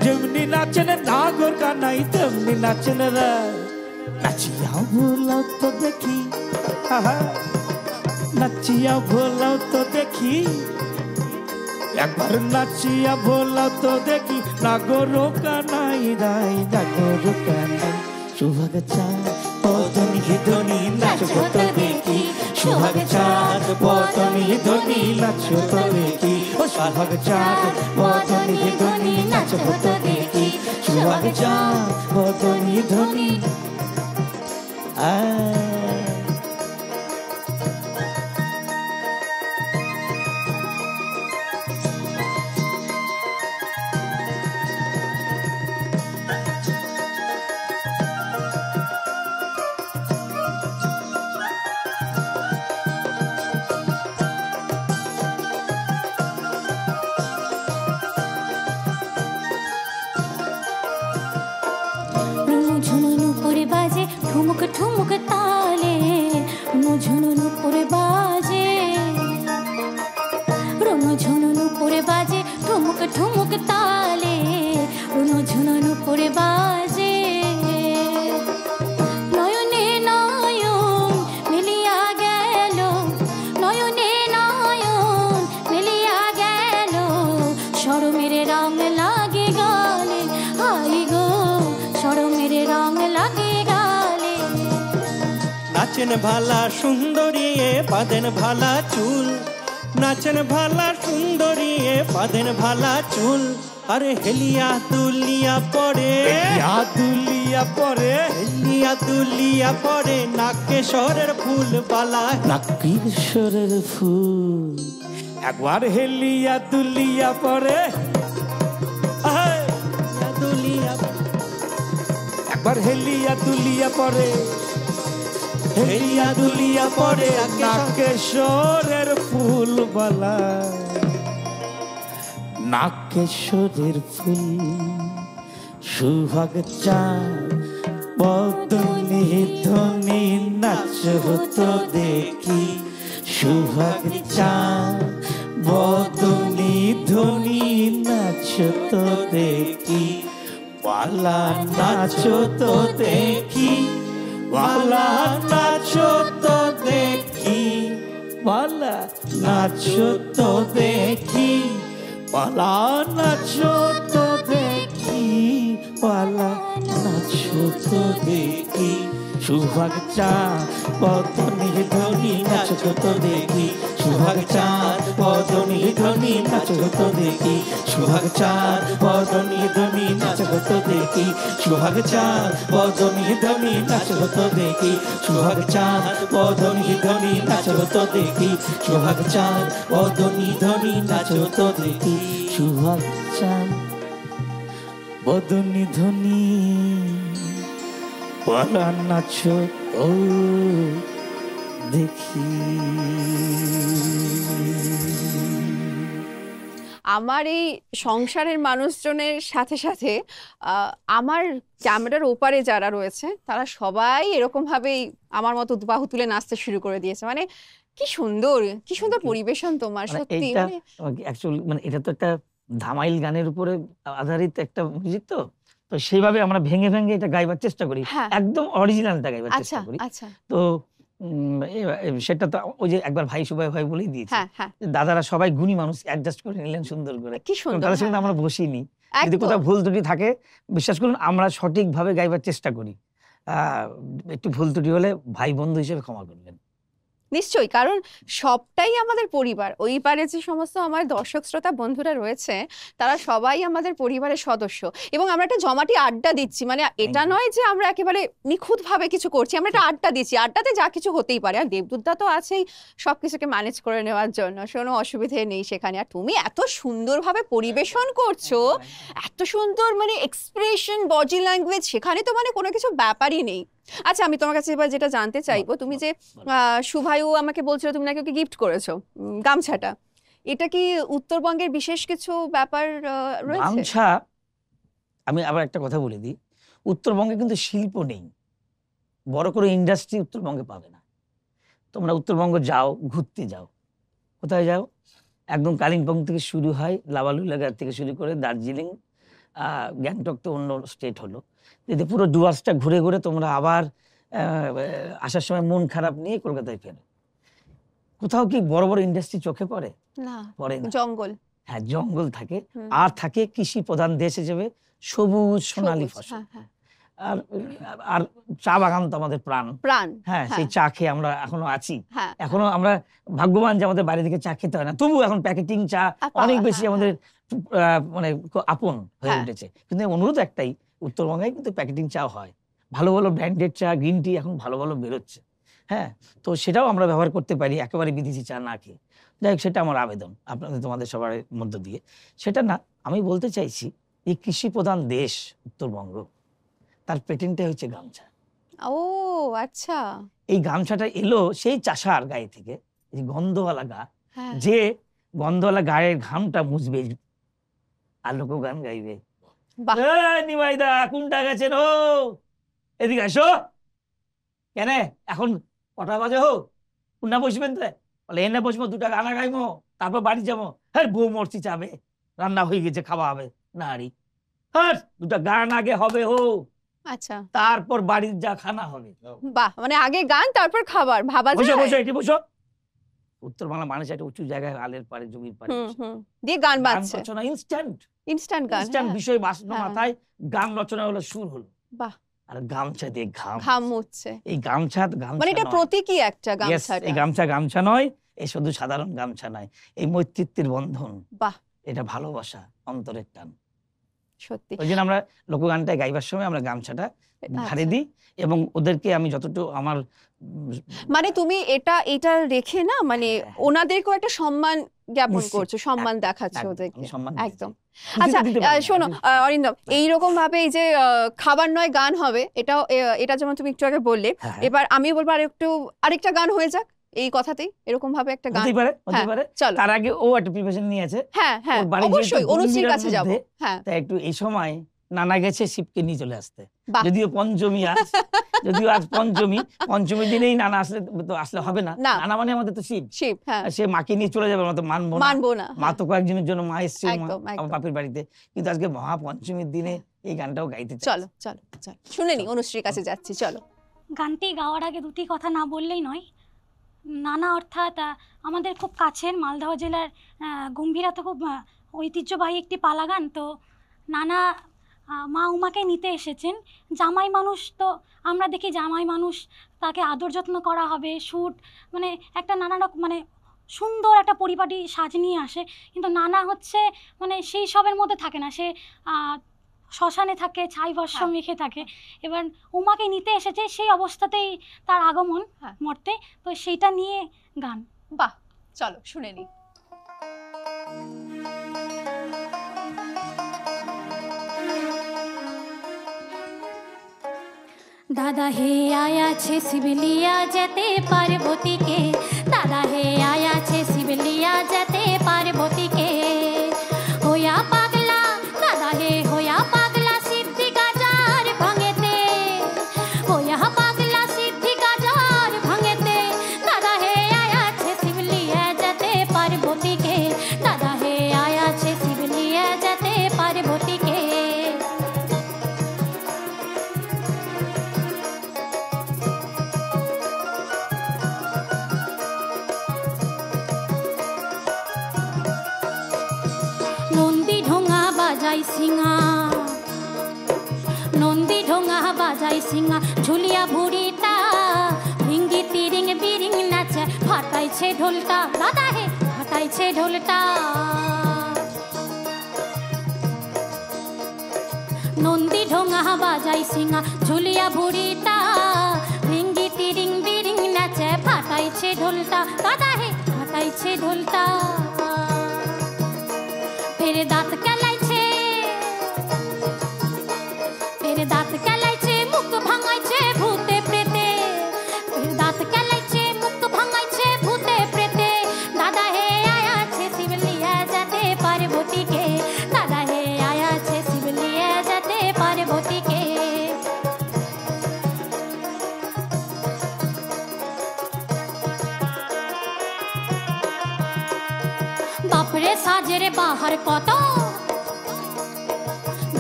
যেমনি নাচেন নাগর কানাই তেমনি নাচেন রাই। নাচিয়া ভোলাও তো দেখি, নাচিয়া ভোলাও তো দেখি, একবার নাচিয়া ভোলাও তো দেখি নাগর কানাই রাই, নাগর কানাই। সুভাগ চাঁদ পদনি ধ্বনি নাচ তো দেখি, সুভাগ চাঁদ পদনি ধ্বনি নাচ তো দেখি, ও সুভাগ চাঁদ পদনি ধ্বনি নাচ তো দেখি, সুভাগ চাঁদ পদনি ধ্বনি। ঠুমুক ঠুমুক তালে ঝুনুন উপরে বাজে, রুনু ঝুনুন উপরে বাজে, ঠুমুক ঠুমুক তালে রুনু ঝুনুন উপরে বাজে। নয়নে নয়ন মিলিয়া গেল, নয়নে নয়ন মিলিয়া গেল, শরমের রং লাগে গালে, হাই গো শরমের রং লাগে গালে। নাচেন ভালা সুন্দরী বাঁধেন ভালা চুল, নাচেন ভালা সুন্দরী বাঁধেন ভালা চুল, আরে হেলিয়া দুলিয়া পরে, দুলিয়া পরে, হেলিয়া দুলিয়া পরে, নাকেশ্বরের ফুল বালা, নাকেশ্বরের ফুল। একবার হেলিয়া দুলিয়া পরে, দুলিয়া, একবার হেলিয়া দুলিয়া পরে, হেলিয়া দুলিয়া পরে, নাকেশ্বরের ফুল বালা, নাকেশ্বরের ফুল। সুভাগ চাঁদ পদনি ধ্বনি নাচ হতো দেখি, সুভাগ চাঁদ পদনি ধ্বনি নাচ তো দেখি, বালা নাচ তো দেখি, বালা নাচ তো দেখি, বালা নাচ তো দেখি, বালা নাচ তো দেখি, বালা নাচ তো দেখি। সুভাগ চাঁদ পদনি ধ্বনি নাচ তো দেখি, সুভাগ চাঁদ পদনি ধ্বনি নাচ তো দেখি, সুভাগ চাঁদ পদনি ধ্বনি নাচ তো দেখি, সুভাগ চাঁদ পদনি ধ্বনি নাচ তো দেখি, সুভাগ চাঁদ পদনি ধ্বনি নাচ তো দেখি, সুভাগ চাঁদ পদনি ধ্বনি নাচ তো দেখি, সুভাগ চাঁদ পদনি ধ্বনি বালা নাচ তো দেখি। আমার এই সংসারের মানুষজনের সাথে সাথে আমার ক্যামেরার ওপারে যারা রয়েছে তারা সবাই এরকম ভাবেই আমার মতো বাহু তুলে নাচতে শুরু করে দিয়েছে। মানে কি সুন্দর পরিবেশন তোমার, সত্যি। এইটা অ্যাকচুয়ালি মানে এটা তো একটা ধামাইল গানের উপরে আধারিত একটা মিউজিক, তো তো সেইভাবে আমরা ভেঙে ভেঙে এটা গাইবার চেষ্টা করি, হ্যাঁ। একদম অরিজিনালটা গাইবার আচ্ছা চেষ্টা করি। আচ্ছা, তো সেটা তো ওই যে একবার ভাই সুবাই ভাই বলেই দিয়েছি, হ্যাঁ হ্যাঁ, দাদারা সবাই গুণী মানুষ, অ্যাডজাস্ট করে নিলেন সুন্দর করে। কি সুন্দর। তাদের সঙ্গে হ্যাঁ, আমরা বসিনি, যদি একদম। কোথাও ভুল ত্রুটি থাকে বিশ্বাস করুন আমরা সঠিকভাবে গাইবার চেষ্টা করি। একটু ভুল ত্রুটি হলে ভাই বন্ধু হিসেবে ক্ষমা করবেন। নিশ্চয়ই, কারণ সবটাই আমাদের পরিবার। ওই পারে যে সমস্ত আমার দর্শক শ্রোতা বন্ধুরা রয়েছে তারা সবাই আমাদের পরিবারের সদস্য, এবং আমরা একটা জমাটি আড্ডা দিচ্ছি। মানে এটা you. নয় যে আমরা একেবারে নিখুঁত ভাবে কিছু করছি, আমরা একটা আড্ডা দিচ্ছি। আড্ডাতে যা কিছু হতেই পারে, আর দেবদূতদা তো আছেই সবকিছুকে ম্যানেজ করে নেওয়ার জন্য, কোনো অসুবিধে নেই সেখানে। আর তুমি এত সুন্দরভাবে পরিবেশন করছো, এত সুন্দর মানে এক্সপ্রেশন, বডি ল্যাঙ্গুয়েজ, সেখানে তো মানে কোনো কিছু ব্যাপারই নেই। আচ্ছা, আমি তোমার কাছে এবার যেটা জানতে চাইবো, তুমি যে শুভায়ু আমাকে বলছিল তুমি নাকি ওকে গিফট করেছো গামছাটা, এটা কি উত্তরবঙ্গের বিশেষ কিছু ব্যাপার রয়েছে? গামছা, আমি আবার একটা কথা বলে দিই, উত্তরবঙ্গে কিন্তু শিল্প নেই, বড় করে ইন্ডাস্ট্রি উত্তরবঙ্গে পাবে না। তোমরা উত্তরবঙ্গ যাও, ঘুরতে যাও, কোথায় যাও, একদম কালিম্পং থেকে শুরু হয়, লাভালুলাগার থেকে শুরু করে দার্জিলিং, গ্যাংটক তো অন্য স্টেট হলো, যদি পুরো ডুয়ার্সটা ঘুরে ঘুরে তোমরা আবার আসার সময় মন খারাপ নিয়ে কলকাতায় ফেরো। কোথাও কি বড় বড় ইন্ডাস্ট্রি চোখে পড়ে? না, পড়ে না। জঙ্গল। হ্যাঁ, জঙ্গল থাকে, হুম। আর থাকে কৃষি প্রধান দেশ হিসেবে সবুজ সোনালী সবুজ, ফসল। হ্যাঁ, হ্যাঁ। আর আর চা বাগান তো আমাদের প্রাণ। প্রাণ। হ্যাঁ, সেই চা খেয়ে আমরা এখনো আছি। হ্যাঁ, এখনো আমরা ভাগ্যবান যে আমাদের বাইরে থেকে চা খেতে হয় না, তবু এখন প্যাকেটিং চা অনেক বেশি হ্যাঁ, আমাদের মানে আপন হয়ে হ্যাঁ। উঠেছে। কিন্তু অনুরোধ একটাই, উত্তরবঙ্গে কিন্তু প্যাকেটিং চা হয়, ভালো ভালো ব্র্যান্ডেড চা, গ্রিন টি এখন ভালো ভালো বেরোচ্ছে। হ্যাঁ, তো সেটাও আমরা ব্যবহার করতে পারি একেবারে বিদেশি চা না খেয়ে। যাই হোক, সেটা আমার আবেদন আপনাদের তোমাদের সবার মধ্য দিয়ে। সেটা না, আমি বলতে চাইছি এই কৃষি প্রধান দেশ উত্তরবঙ্গ, তার পেটেন্টে হচ্ছে গামছা। ও আচ্ছা। এই গামছাটা এলো সেই চাষার গায়ে থেকে, এই গন্ধওয়ালা গা, হ্যাঁ, যে গন্ধওয়ালা গায়ের ঘামটা মুছবে আর লোকগান গাইবে। বাহ। নিমাইদা কোনটা গেছেন ও, এদিকে আসো। কেন এখন কটা বাজে হো, কোনটা বসবেন? তো বলে এনে বসবো, দুটা গানা গাইবো, তারপর বাড়ি যাবো। হ্যাঁ, বউ মরছি চাবে, রান্না হয়ে গেছে, খাওয়া হবে না। আরে হ্যাঁ, দুটা গান আগে হবে হো, আচ্ছা, তারপর বাড়ির যা খানা হবে। বাহ। মানে আগে গান তারপর খাবার, ভাবা বসো যায়? বসো, এটি বসো। উত্তর বাংলা মানুষ একটা উঁচু জায়গায়, আলের পারে, জমির পারে হুম হুম, দিয়ে গান বাজছে, রচনা ইনস্ট্যান্ট, ইনস্ট্যান্ট গান। ইনস্ট্যান্ট হ্যাঁ, বিষয় বাসনা হ্যাঁ। মাথায়, গান রচনা হলো, সুর হলো, বাহ। আর গামছা দিয়ে ঘাম। ঘাম মুছছে, এই গামছা মানে এটা নয়। প্রতীকী একটা Yes, গামছাটা। এই গামছা গামছা নয়, এই শুধু সাধারণ গামছা নয়, এই মৈত্রীত্বের বন্ধন, বাহ, এটা ভালোবাসা, অন্তরের টান। সত্যি। ওই জন্য আমরা লোকগানটা গাইবার সময় আমরা গামছাটা ঘাড়ে আচ্ছা। দিই, এবং ওদেরকে আমি যতটুকু আমার মানে তুমি এটা রেখে না, মানে হ্যাঁ, হ্যাঁ। ওনাদেরকেও একটা সম্মান জ্ঞাপন নিশ্চিত, করছো, সম্মান দেখাচ্ছ একদম, ওদেরকে। আমি সম্মান একদম। দিতে আচ্ছা, দিতে পারি না, শোনো আমি- অরিন্দম, এইরকম ভাবে এই যে খাবার নয় গান হবে, এটাও এটা যেমন তুমি একটু আগে বললে, হ্যাঁ, হ্যাঁ। এবার আমিও বলবো আরেকটা গান হয়ে যাক এই কথাতেই, এরকম ভাবে একটা গান। হতেই পারে, হতে হ্যাঁ, পারে। চলো। তার আগে ও একটা প্রিপারেশন নিয়েছে, হ্যাঁ হ্যাঁ, ওর বাড়ি অবশ্যই যেহেতু অনুশ্রীর গম্ভীরার কাছে যাবো। মধ্যে, হ্যাঁ, তাই একটু এই সময় নানা গেছে শিবকে নিয়ে চলে আসতে। বাহ। যদিও পঞ্চমী আজ, যদিও আজ পঞ্চমী দিনেই নানা আসলে তো আসলে হবে না। না। নানা মানে আমাদের তো শিব, শিব, হ্যাঁ, আর সে মাকে নিয়ে চলে যাবে, আমরা তো মানবো না। মানবো না। মা তো কয়েকজনের জন্য মা এসছে একদম, আমার একদম। বাপের বাড়িতে, কিন্তু আজকে মহাপঞ্চমীর দিনে এই গানটাও গাইতে চাই। চলো চলো চলো, শুনে নি, অনুশ্রীর কাছে যাচ্ছি, চলো। গানটি গাওয়ার আগে দুটি কথা না বললেই নয়। নানা অর্থাৎ আমাদের খুব কাছের মালদহ জেলার গম্ভীরা তো খুব ঐতিহ্যবাহী একটি পালা গান। তো নানা মা উমাকে নিতে এসেছেন। জামাই মানুষ তো আমরা দেখি, জামাই মানুষ তাকে আদর যত্ন করা হবে, শ্যুট, মানে একটা নানা রকম মানে সুন্দর একটা পরিপাটি সাজ নিয়ে আসে। কিন্তু নানা হচ্ছে মানে সেই সবের মধ্যে থাকে না, সে শ্মশানে থাকে, ছাই ভস্ম হ্যাঁ। মেখে থাকে। এবার উমাকে নিতে এসেছে, সেই অবস্থাতেই তার আগমন হ্যাঁ। মর্তে, তো সেইটা নিয়ে গান। বাহ, চলো শুনে নি। दादा हे आया छे शिवलिया जते पार्वती के, दादा हे आया छे शिवलिया जते पार्वती के, সিঙা, নন্দী ঢোঙা বাজাই সিঙা, ঝুলিয়া ভুড়িটা রিঙ্গি তিরিং বিরিং নাচে, ফাটাইছে ঢোলটা দাদা হে ফাটাইছে ঢোলটা। নন্দী ঢোঙা বাজাই সিঙা, ঝুলিয়া ভুড়িটা রিঙ্গি তিরিং বিরিং নাচে, ফাটাইছে ঢোলটা দাদা হে ফাটাইছে ঢোলটা। ফেরে দাঁত কেলাইছে, ফেরে দাঁত কেলাইছে, মুখ ভাঙাইছে ভূতে প্রেতে, ফেরে দাঁত কেলাইছে, মুখ ভাঙাইছে ভূতে প্রেতে। দাদা হে আয়াছে শিবলিয়া যেতে পার্বতীকে, দাদা হে আয়াছে শিবলিয়া যেতে পার্বতীকে। বাপরে সাজের বাহার কত,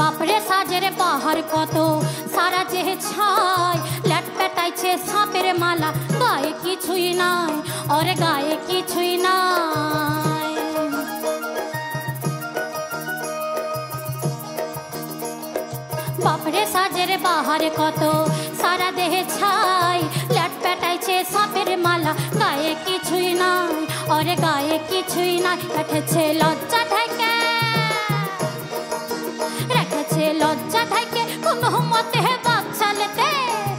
বাপরে সাজের বাহার কত, সারা চেহে ছাই ল্যাট পেটাইছে সাপের মালা, গায়ে কিছুই নাই ওরে গায়ে কিছুই নাই। বাপরে সাজের বাহার কত, সারা দেহে ছাই ল্যাট পেটাইছে সাপের মালা, গায়ে কিছুই নাই ওরে গায়ে কিছুই নাই। রেখেছে লজ্জা ঢাকে, রেখেছে লজ্জা ঢাকে, কোনো মতে বাঘ চালেতে,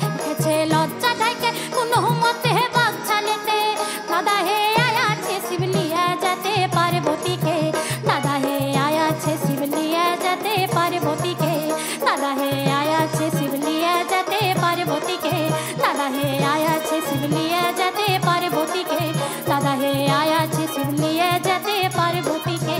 রেখেছে লজ্জা ঢাকে, কোনো মতে বাঘ চালেতে। দাদা হে আয়াছে শিবলিয়া যেতে পার্বতীকে, দাদা হে আয়াছে শিবলিয়া যেতে পার্বতীকে, দাদা হে আয়াছে শিবলিয়া যেতে পার্বতীকে, দাদা হে আয়াছে শিবলিয়া যেতে পার্বতীকে, দাদা হে আয়াছে শিবলিয়া যেতে পার্বতীকে।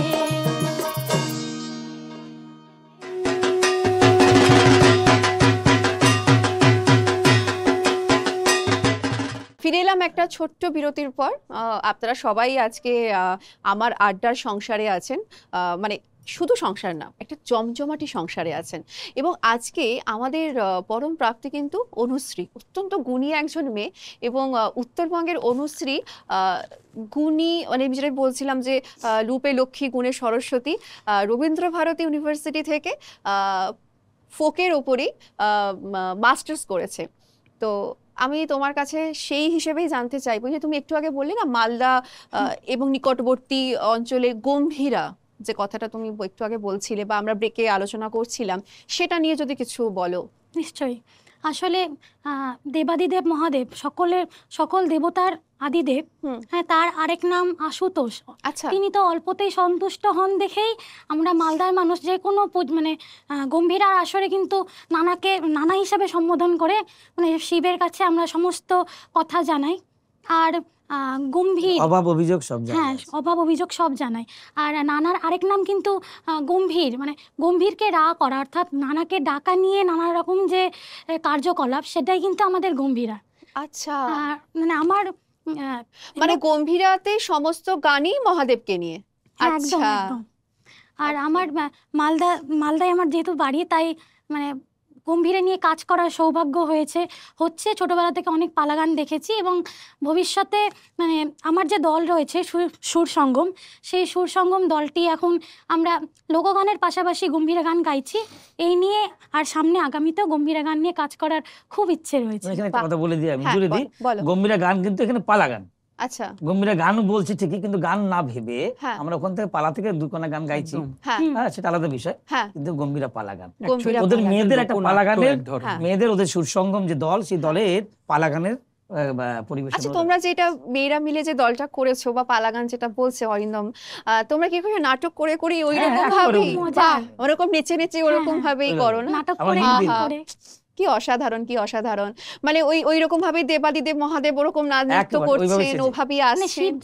ফিরে এলাম একটা ছোট্ট বিরতির পর। আপনারা সবাই আজকে আমার আড্ডার সংসারে আছেন, মানে শুধু সংসার না, একটা জমজমাটি সংসারে আছেন। এবং আজকে আমাদের পরম প্রাপ্তি কিন্তু অনুশ্রী, অত্যন্ত গুণী একজন মেয়ে। এবং উত্তরবঙ্গের অনুশ্রী গুণী, মানে যেটা বলছিলাম যে রূপে লক্ষ্মী গুণে সরস্বতী, রবীন্দ্রভারতী ইউনিভার্সিটি থেকে ফোকের ওপরেই মাস্টার্স করেছে। তো আমি তোমার কাছে সেই হিসেবেই জানতে চাইবো যে তুমি একটু আগে বললে না মালদা এবং নিকটবর্তী অঞ্চলে গম্ভীরা, যে কথাটা তুমি একটু আগে বলছিলে বা আমরা ব্রেকে আলোচনা করছিলাম, সেটা নিয়ে যদি কিছু বলো। নিশ্চয়ই। আসলে দেবাদিদেব মহাদেব, সকল দেবতার আদিদেব, হ্যাঁ, তার আরেক নাম আশুতোষ। আচ্ছা, তিনি তো অল্পতেই সন্তুষ্ট হন দেখেই আমরা মালদার মানুষ যে কোনো মানে গম্ভীরার আসরে কিন্তু নানাকে নানা হিসাবে সম্বোধন করে, মানে শিবের কাছে আমরা সমস্ত কথা জানাই। আর গম্ভীর, অভাব অভিযোগ সব জানাই। হ্যাঁ, অভাব অভিযোগ সব জানাই। আর নানার আরেক নাম কিন্তু গম্ভীর, মানে গম্ভীরকে রা করা, অর্থাৎ নানাকে ডাকা নিয়ে নানা রকম যে কার্যকলাপ, সেটাই কিন্তু আমাদের গম্ভীরা। আচ্ছা, মানে আমার মানে গম্ভীরাতে সমস্ত গানই মহাদেবকে নিয়ে। হ্যাঁ, একদম আচ্ছা, একদম। আর আমার মালদায় আমার যেহেতু বাড়ি, তাই মানে গম্ভীরে নিয়ে কাজ করার সৌভাগ্য হচ্ছে। ছোটবেলা থেকে অনেক পালা গান দেখেছি এবং ভবিষ্যতে মানে আমার যে দল রয়েছে সুর সঙ্গম, সেই সুর সঙ্গম দলটি এখন আমরা লোকগানের পাশাপাশি গম্ভীরা গান গাইছি। এই নিয়ে আর সামনে আগামীতেও গম্ভীরা গান নিয়ে কাজ করার খুব ইচ্ছে রয়েছে। এখানে একটা কথা বলে দিই, আমি হ্যাঁ, জুড়ে দিই। বলো। গম্ভীরা গান কিন্তু এখানে পালা গান। আচ্ছা, গম্ভীরা গান বলছি ঠিকই, কিন্তু গান না ভেবে হ্যাঁ। আমরা ওখান থেকে পালা থেকে দুকোনা গান গাইছি। একদম। হ্যাঁ হ্যাঁ, সেটা আলাদা বিষয়, হ্যাঁ, কিন্তু গম্ভীরা পালা গান। গম্ভীরা ওদের পালা গান। মেয়েদের একটা লোকনাট্য পালা গানের, এক ধরনের। হ্যাঁ। মেয়েদের ওদের সুরসঙ্গম যে দল, সেই দলের পালা গানের পরিবেশন। আচ্ছা, তোমরা যেটা মেয়েরা মিলে যে দলটা করেছো বা পালাগান যেটা বলছে অরিন্দম, তোমরা কি করে নাটক করে করে ওই হ্যাঁ, রকম হ্যাঁ, ভাবেই, মজা। বাহ, ওরকম নেচে নেচে ওরকম হ্যাঁ, ভাবেই হ্যাঁ, করো না? নাটক আমার করে হিন্দি। করে কি অসাধারণ, কি অসাধারণ। মানে ওই রকম ভাবে দেবাদিদেব মহাদেব ওরকম না নৃত্য একেবারে ওইভাবে করছেন, সেজে। ওভাবেই মানে আসছেন।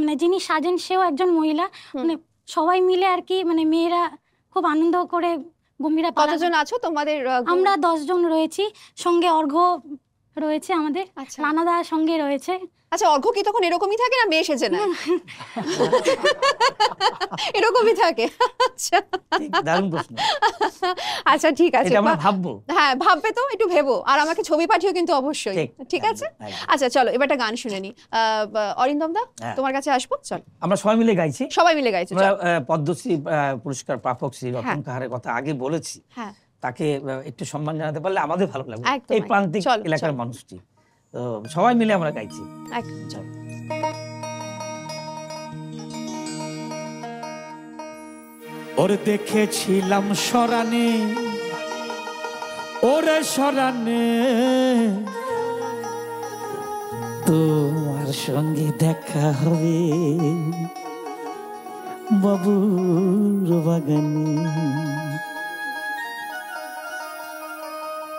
মানে যিনি সাজেন সেও একজন মহিলা। মানে সবাই মিলে আর কি, মানে মেয়েরা খুব আনন্দ করে গম্ভীরা পালা। কতজন আছো তোমাদের আমরা 10 জন রয়েছি, সঙ্গে অর্ঘ্য রয়েছে আমাদের, আচ্ছা, রানাদার সঙ্গে রয়েছে। আচ্ছা, অর্ঘ্য কি তখন এরকমই থাকে না মেয়ে সেজে না? এরকম এরকমই থাকে? আচ্ছা ঠিক, দারুণ প্রশ্ন। আচ্ছা ঠিক আছে, এটা আমরা ভাববো। হ্যাঁ ভাববে তো, একটু ভেবো, আর আমাকে ছবি পাঠিও কিন্তু অবশ্যই, ঠিক আছে? আচ্ছা চলো এবার একটা গান শুনে নি। অরিন্দম দা তোমার কাছে আসবো, চল আমরা সবাই মিলে গাইছি। সবাই মিলে গাইছি। আমরা পদ্মশ্রী পুরস্কার প্রাপক শ্রী রতন কাহারের কথা আগে বলেছি, হ্যাঁ তাকে একটু সম্মান জানাতে পারলে আমাদের ভালো লাগবে, একদম, এই প্রান্তিক চলো, এলাকার চলো। মানুষটি। তো সবাই মিলে আমরা গাইছি। একদম চলো। ওর দেখেছিলাম সরানে, ওরে সরানে, তোমার সঙ্গে দেখা হবে বাবুর বাগানে।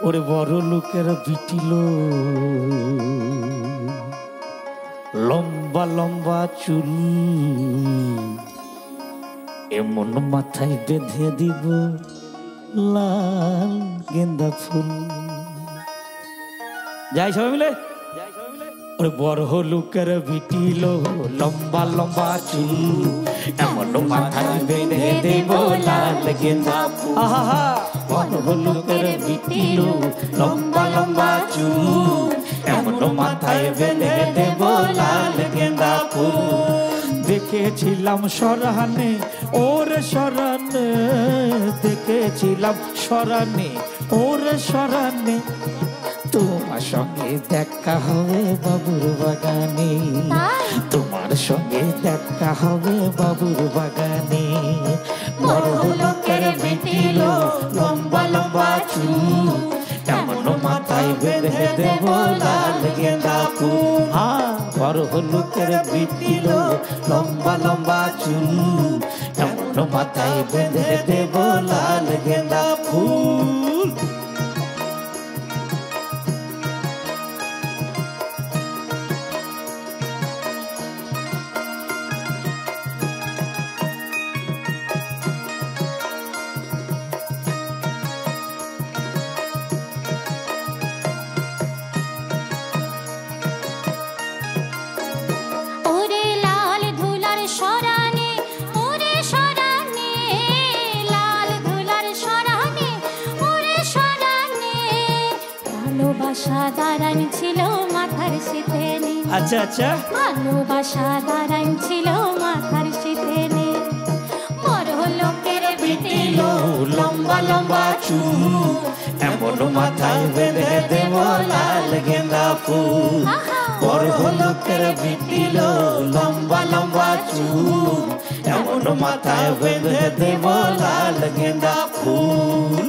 ওরে বড় লোকের বিটিল, লম্বা লম্বা চুল, এমন মাথায় বেঁধে দিব লাল গেন্দা ফুল। যাই সবাই মিলে। ওরে বড় লোকের বিটিল, লম্বা লম্বা চুল, এমন মাথায় বেঁধে দেব লাল গেন্দা ফুল। আহা, বড় লোকের বিটিল, লম্বা লম্বা চুল, এমন মাথায় বেঁধে দেব লাল গেন্দা ফুল। দেখেছিলাম সরানে, ওরে সরানে, দেখেছিলাম সরানে, ওরে সরানে, তোমার সঙ্গে দেখা হবে বাবুর বাগানে, তোমার সঙ্গে দেখা হবে বাবুর বাগানে। বড় লোকের বিটিল, লম্বা লম্বা চুল, এমন মাথায় বেঁধে দেব লাল গেন্দা ফুল। হ্যাঁ, বড় লোকের বিটিল, লম্বা লম্বা চুল, এমন মাথায় বেঁধে দেব লাল গেন্দা ফুল। ভালোবাসা দাঁড়ান ছিল মাথার শীতে নে, আচ্ছা আচ্ছা, ভালোবাসা দাঁড়ান ছিল মাথার শীতে নে। বড় লোকের বিটিল, লম্বা লম্বা চুল, এমন মাথায় বেঁধে দেব লাল গেন্দা ফুল। বড় লোকের বিটিল, লম্বা লম্বা চুল, এমন মাথায় বেঁধে দেব লাল গেন্দা ফুল।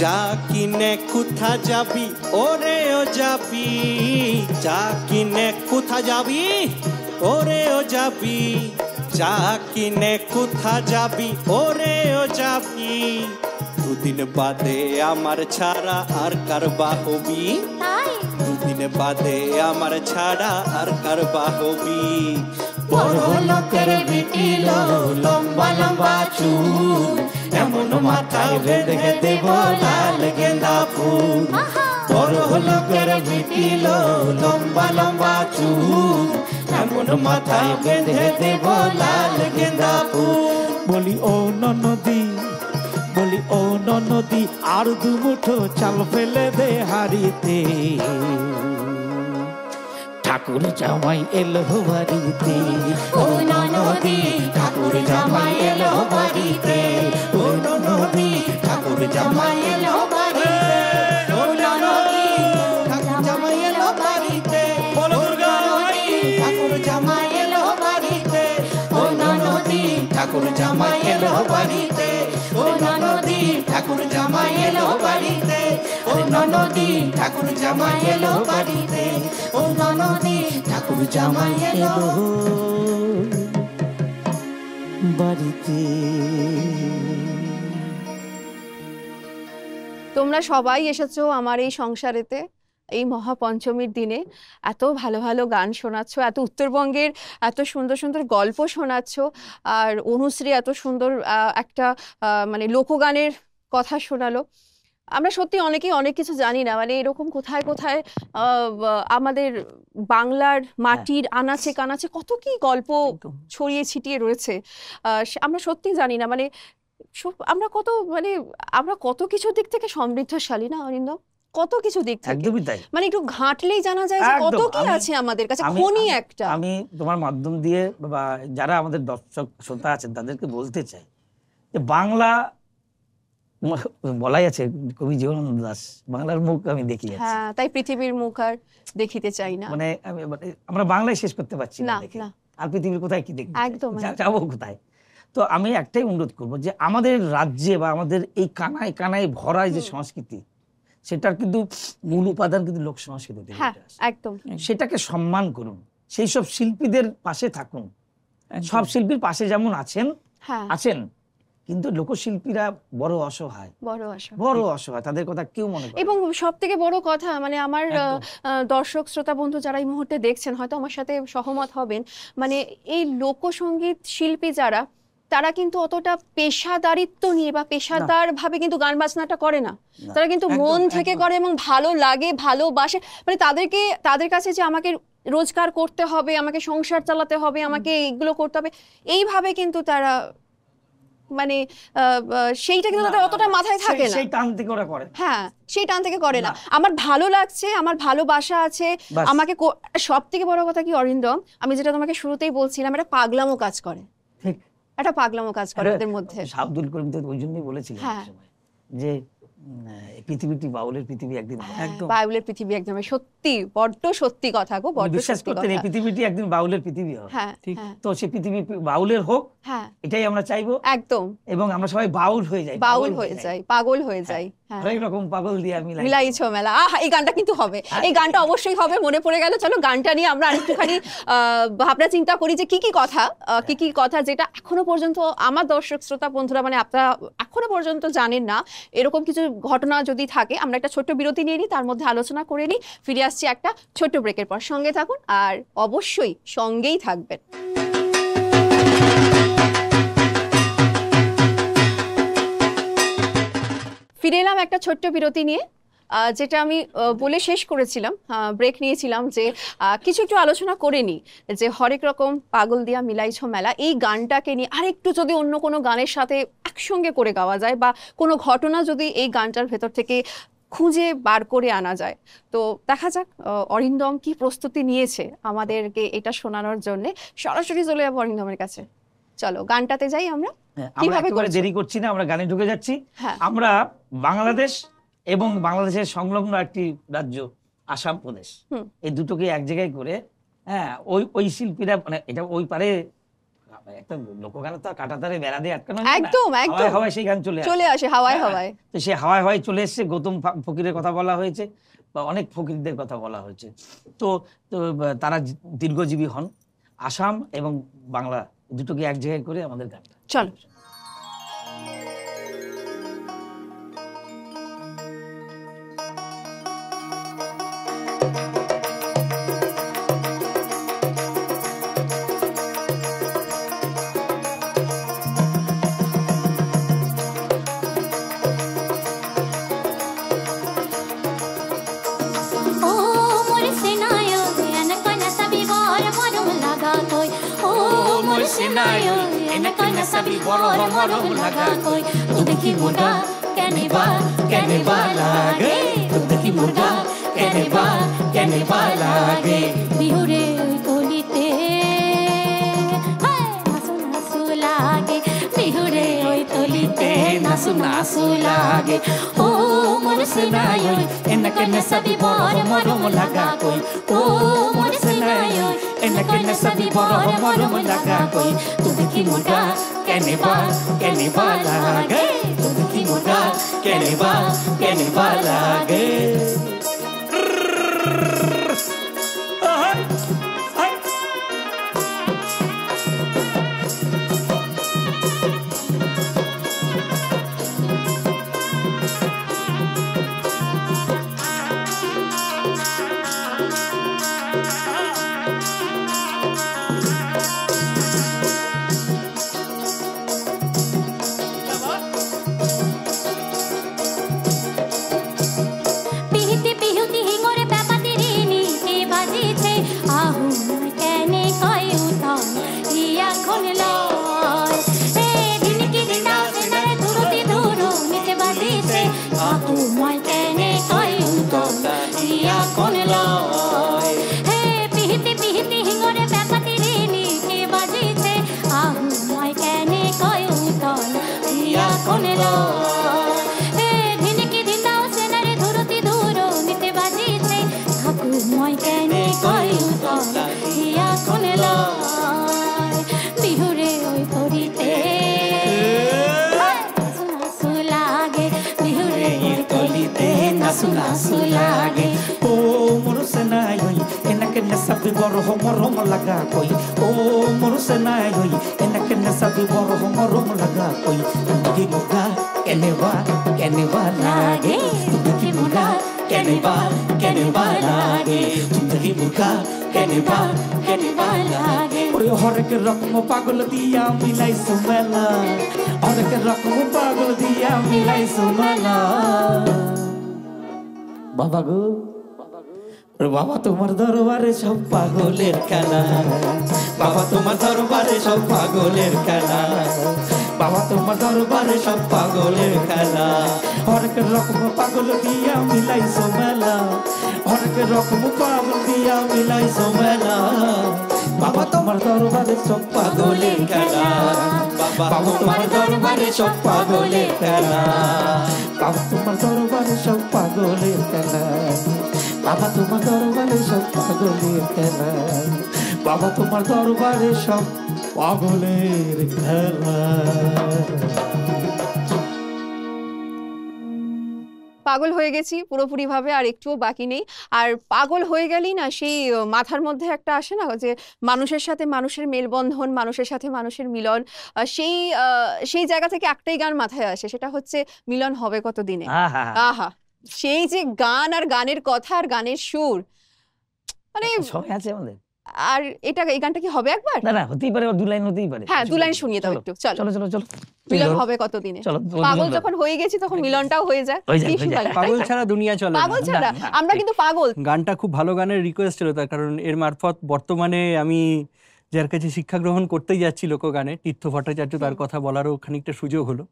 যা কিনে কোথা যাবি, ওরে ও যাবি, যা কিনে কোথা যাবি, ওরে ও যাবি, যা কিনে কোথা যাবি, ওরে ও যাবি। দুদিন বাদে আমার ছাড়া আর কার বাহবি, দুদিন বাদে আমার ছাড়া আর কার বাহবি। বড় লোকের বিটিল, লম্বা লম্বা চুল, এমন মাথায় বেঁধে দেব লাল গেন্দা ফুল। বড় লোকের বিটিল, লম্বা লম্বা চুল, এমন মাথায় বেঁধে দেব লাল গেন্দা ফুল। বলি ও ননদি, বলি ও ননদি, আর দু মুঠো চাল ফেলে দে হাড়িতে, ঠাকুর জামাই এলো বাড়িতে। ও ননদি, ঠাকুর জামাই এলো বাড়িতে, ও ননদি, ঠাকুর জামাই এলো বাড়িতে, ও ননদি, ঠাকুর জামাই এলো বাড়িতে, বলো দুর্গা মাই, ঠাকুর জামাই এলো বাড়িতে, ও ননদি, ঠাকুর জামাই এলো বাড়িতে, ও ননদি, ঠাকুর জামাই এলো বাড়িতে, ও ননদি, ঠাকুর জামাই এলো বাড়িতে, ও ননদি, ঠাকুর জামাই এলো বাড়িতে। তোমরা সবাই এসেছো আমার এই সংসারেতে এই মহাপঞ্চমীর দিনে, এত ভালো ভালো গান শোনাচ্ছ, এত উত্তরবঙ্গের এত সুন্দর সুন্দর গল্প শোনাচ্ছ, আর অনুশ্রী এত সুন্দর একটা মানে লোকগানের কথা শোনালো। আমরা সত্যি অনেকেই অনেক কিছু জানি না, মানে এরকম কোথায় কোথায় আমাদের বাংলার মাটির আনাচে কানাচে কত কি গল্প ছড়িয়ে ছিটিয়ে রয়েছে, আমরা সত্যি জানি না। মানে আমরা কত আমরা কত কিছু দিক থেকে সমৃদ্ধশালী না অরিন্দম, কত কিছু দিক থেকে। একদমই তাই। মানে একটু ঘাঁটলেই জানা যায় যে কত কি আছে আমাদের কাছে, খনি একটা। আমি তোমার মাধ্যম দিয়ে বা যারা আমাদের দর্শক শ্রোতা আছেন তাদেরকে বলতে চাই যে বাংলা বলাই আছে, কবি জীবনানন্দ দাস, বাংলার মুখ আমি দেখি। হ্যাঁ, তাই পৃথিবীর মুখ আর দেখিতে চাই না। মানে আমরা বাংলায় শেষ করতে পারছি না, না। আর পৃথিবীর কোথায় কি দেখি, একদম যাবো কোথায়? তো আমি একটাই অনুরোধ করবো যে আমাদের রাজ্যে বা আমাদের এই কানায় কানায় ভরা যে সংস্কৃতি, সেটার কিন্তু মূল উপাদান কিন্তু লোক সংস্কৃতি। হ্যাঁ, একদম। সেটাকে সম্মান করুন, সেই সব শিল্পীদের পাশে থাকুন। সব শিল্পীর পাশে যেমন আছেন, কিন্তু লোকশিল্পীরা বড় অসহায়, বড় অসহায়, তাদের কথা কেউ মনে করে। এবং সব থেকে বড় কথা, মানে আমার দর্শক শ্রোতা বন্ধু যারা এই মুহূর্তে দেখছেন হয়তো আমার সাথে সহমত হবেন, মানে এই লোকসঙ্গীত শিল্পী যারা, তারা কিন্তু অতটা পেশাদারিত্ব নিয়ে বা পেশাদার ভাবে কিন্তু গান বাজনাটা করে না। তারা কিন্তু মন থেকে করে এবং ভালো লাগে, ভালোবাসে। মানে তাদের কাছে যে আমাকে রোজগার করতে হবে, আমাকে সংসার চালাতে হবে, আমাকে এগুলো করতে হবে, এইভাবে কিন্তু তারা মানে সেইটা কিন্তু তাদের অতটা মাথায় থাকে না, সেই টান থেকে ওরা করে। হ্যাঁ, সেই টান থেকে করে না। আমার ভালো লাগছে, আমার ভালোবাসা আছে, আমাকে সব থেকে বড় কথা কি অরিন্দম, আমি যেটা তোমাকে শুরুতেই বলছিলাম, একটা পাগলামো কাজ করে, ঠিক একটা পাগলামো কাজ করে ওদের মধ্যে। আব্দুল করিম তো ওই জন্যই বলেছিলেন যে পৃথিবীটি বাউলের পৃথিবী একদিন, একদম বাউলের পৃথিবী, একদম সত্যি, বড্ড সত্যি কথা গো, বড্ড বিশ্বাস করতেন এই পৃথিবীটি একদিন বাউলের পৃথিবী হবে। হ্যাঁ, তো সেই পৃথিবী বাউলের হোক, এটাই আমরা চাইবো। একদম। এবং আমরা সবাই বাউল হয়ে যাই, বাউল হয়ে যাই, পাগল হয়ে যাই। অনেক রকম পাগল দিয়ে মিলাইছো মেলা। এই গানটা কিন্তু হবে, এই গানটা অবশ্যই হবে, মনে পড়ে গেল। চলো গানটা নিয়ে আমরা আরেকটুখানি ভাবনা চিন্তা করি যে কি কি কথা যেটা এখনো পর্যন্ত আমার দর্শক শ্রোতা বন্ধুরা, মানে আপনারা এখনো পর্যন্ত জানেন না, এরকম কিছু ঘটনা যদি থাকে। আমরা একটা ছোট্ট বিরতি নিয়ে নিই, তার মধ্যে আলোচনা করে নিই, ফিরে আসছি একটা ছোট্ট ব্রেকের পর। সঙ্গে থাকুন আর অবশ্যই সঙ্গেই থাকবেন। ফিরে এলাম একটা ছোট্ট বিরতি নিয়ে, যেটা আমি বলে শেষ করেছিলাম, ব্রেক নিয়েছিলাম যে কিছু একটু আলোচনা করে নিই যে হরেক রকম পাগল দিয়া মিলাইছো মেলা, এই গানটাকে নিয়ে আরেকটু যদি অন্য কোনো গানের সাথে একসঙ্গে করে গাওয়া যায়, বা কোনো ঘটনা যদি এই গানটার ভেতর থেকে খুঁজে বার করে আনা যায়, তো দেখা যাক অরিন্দম কি প্রস্তুতি নিয়েছে আমাদেরকে এটা শোনানোর জন্য। সরাসরি চলে যাবো অরিন্দমের কাছে, চলো গানটাতে যাই আমরা। কিভাবে দেরি করছি না, আমরা গানে ঢুকে যাচ্ছি। আমরা বাংলাদেশ এবং বাংলাদেশের সংলগ্ন একটি রাজ্য আসাম প্রদেশ, এই দুটোকে এক জায়গায় করে, ওই শিল্পীরা, মানে এটা ওই পারে একটা লোকগান তো কাঁটাতারে বেড়া দিয়ে আটকানো, একদম একদম হাওয়ায় সেই গান চলে আসে হাওয়ায় হাওয়ায়। তো সে হাওয়ায় চলে এসছে, গৌতম ফকিরের কথা বলা হয়েছে বা অনেক ফকিরদের কথা বলা হয়েছে। তো তারা দীর্ঘজীবী হন। আসাম এবং বাংলা দুটোকে এক জায়গায় করে আমাদের গানটা চলো। Sabi boro moro laga koi tu dekhi murga kene ba lage tu dekhi murga kene ba lage bihure tolite nasu nasu lage bihure oi tolite nasu nasu lage o mor sunayo enakne sabi boro moro laga koi o mor sunayo enakne sabi boro moro laga koi tu dekhi murga kene ba lage tu dekhi murga kene ba lage নাসু নাসু লাগে ও মোর সেনাই হই এনাকে নেশাবি বড় মরম লাগা কই ও মোর সেনাই হই এনাকে নেশাবি বড় মরম লাগা কই জিন্দগি মুর্গা কেনেবা লাগে জিন্দগি মুর্গা কেনেবা লাগে জিন্দগি মুর্গা কেনেবা লাগে ওরে হরেক রকম পাগল দিয়া মিলাই সুমেলা হরেক রকম পাগল দিয়া মিলাই সুমেলা বাবা গো ওরে বাবা তোমার দরবারে সব পাগলের খেলা বাবা তোমার দরবারে সব পাগলের খেলা বাবা তোমার দরবারে সব পাগলের খেলা হরেক রকম পাগল দিয়া মিলাই সোমেলা হরেক রকম পাগল দিয়া মিলাই সোমেলা বাবা তোমার দরবারে সব পাগলের খেলা বাবা তোমার দরবারে সব পাগলের খেলা বাবা তোমার দরবারে সব পাগলের খেলা বাবা তোমার দরবারে সব পাগলের খেলা বাবা তোমার দরবারে সব পাগলের খেলা পাগল হয়ে গেছি পুরোপুরি ভাবে, আর একটুও বাকি নেই। আর পাগল হয়ে গেলেই না সেই মাথার মধ্যে একটা আসে না যে মানুষের সাথে মানুষের মেলবন্ধন, মানুষের সাথে মানুষের মিলন, সেই জায়গা থেকে একটাই গান মাথায় আসে, সেটা হচ্ছে মিলন হবে কত দিনে। আহা, সেই যে গান আর গানের কথা আর গানের সুর, মানে সময় আছে আমাদের। আর এই গানটা কি হবে একবার? না হতেই পারে, দু লাইন হতেই পারে। হ্যাঁ, দু লাইন শুনিয়ে দাও একটু। চলো মিলন হবে কত দিনে। পাগল যখন হয়ে গেছি তখন মিলনটাও হয়ে যায়। পাগল ছাড়া দুনিয়া চলে না। পাগল ছাড়া আমরা কিন্তু পাগল। গানটা খুব ভালো গানের রিকোয়েস্ট ছিল, তার কারণ এর মারফত বর্তমানে আমি যার কাছে শিক্ষা গ্রহণ করতেই যাচ্ছি লোকগানে, তীর্থ ভট্টাচার্য, তার কথা বলারও খানিকটা সুযোগ হলো।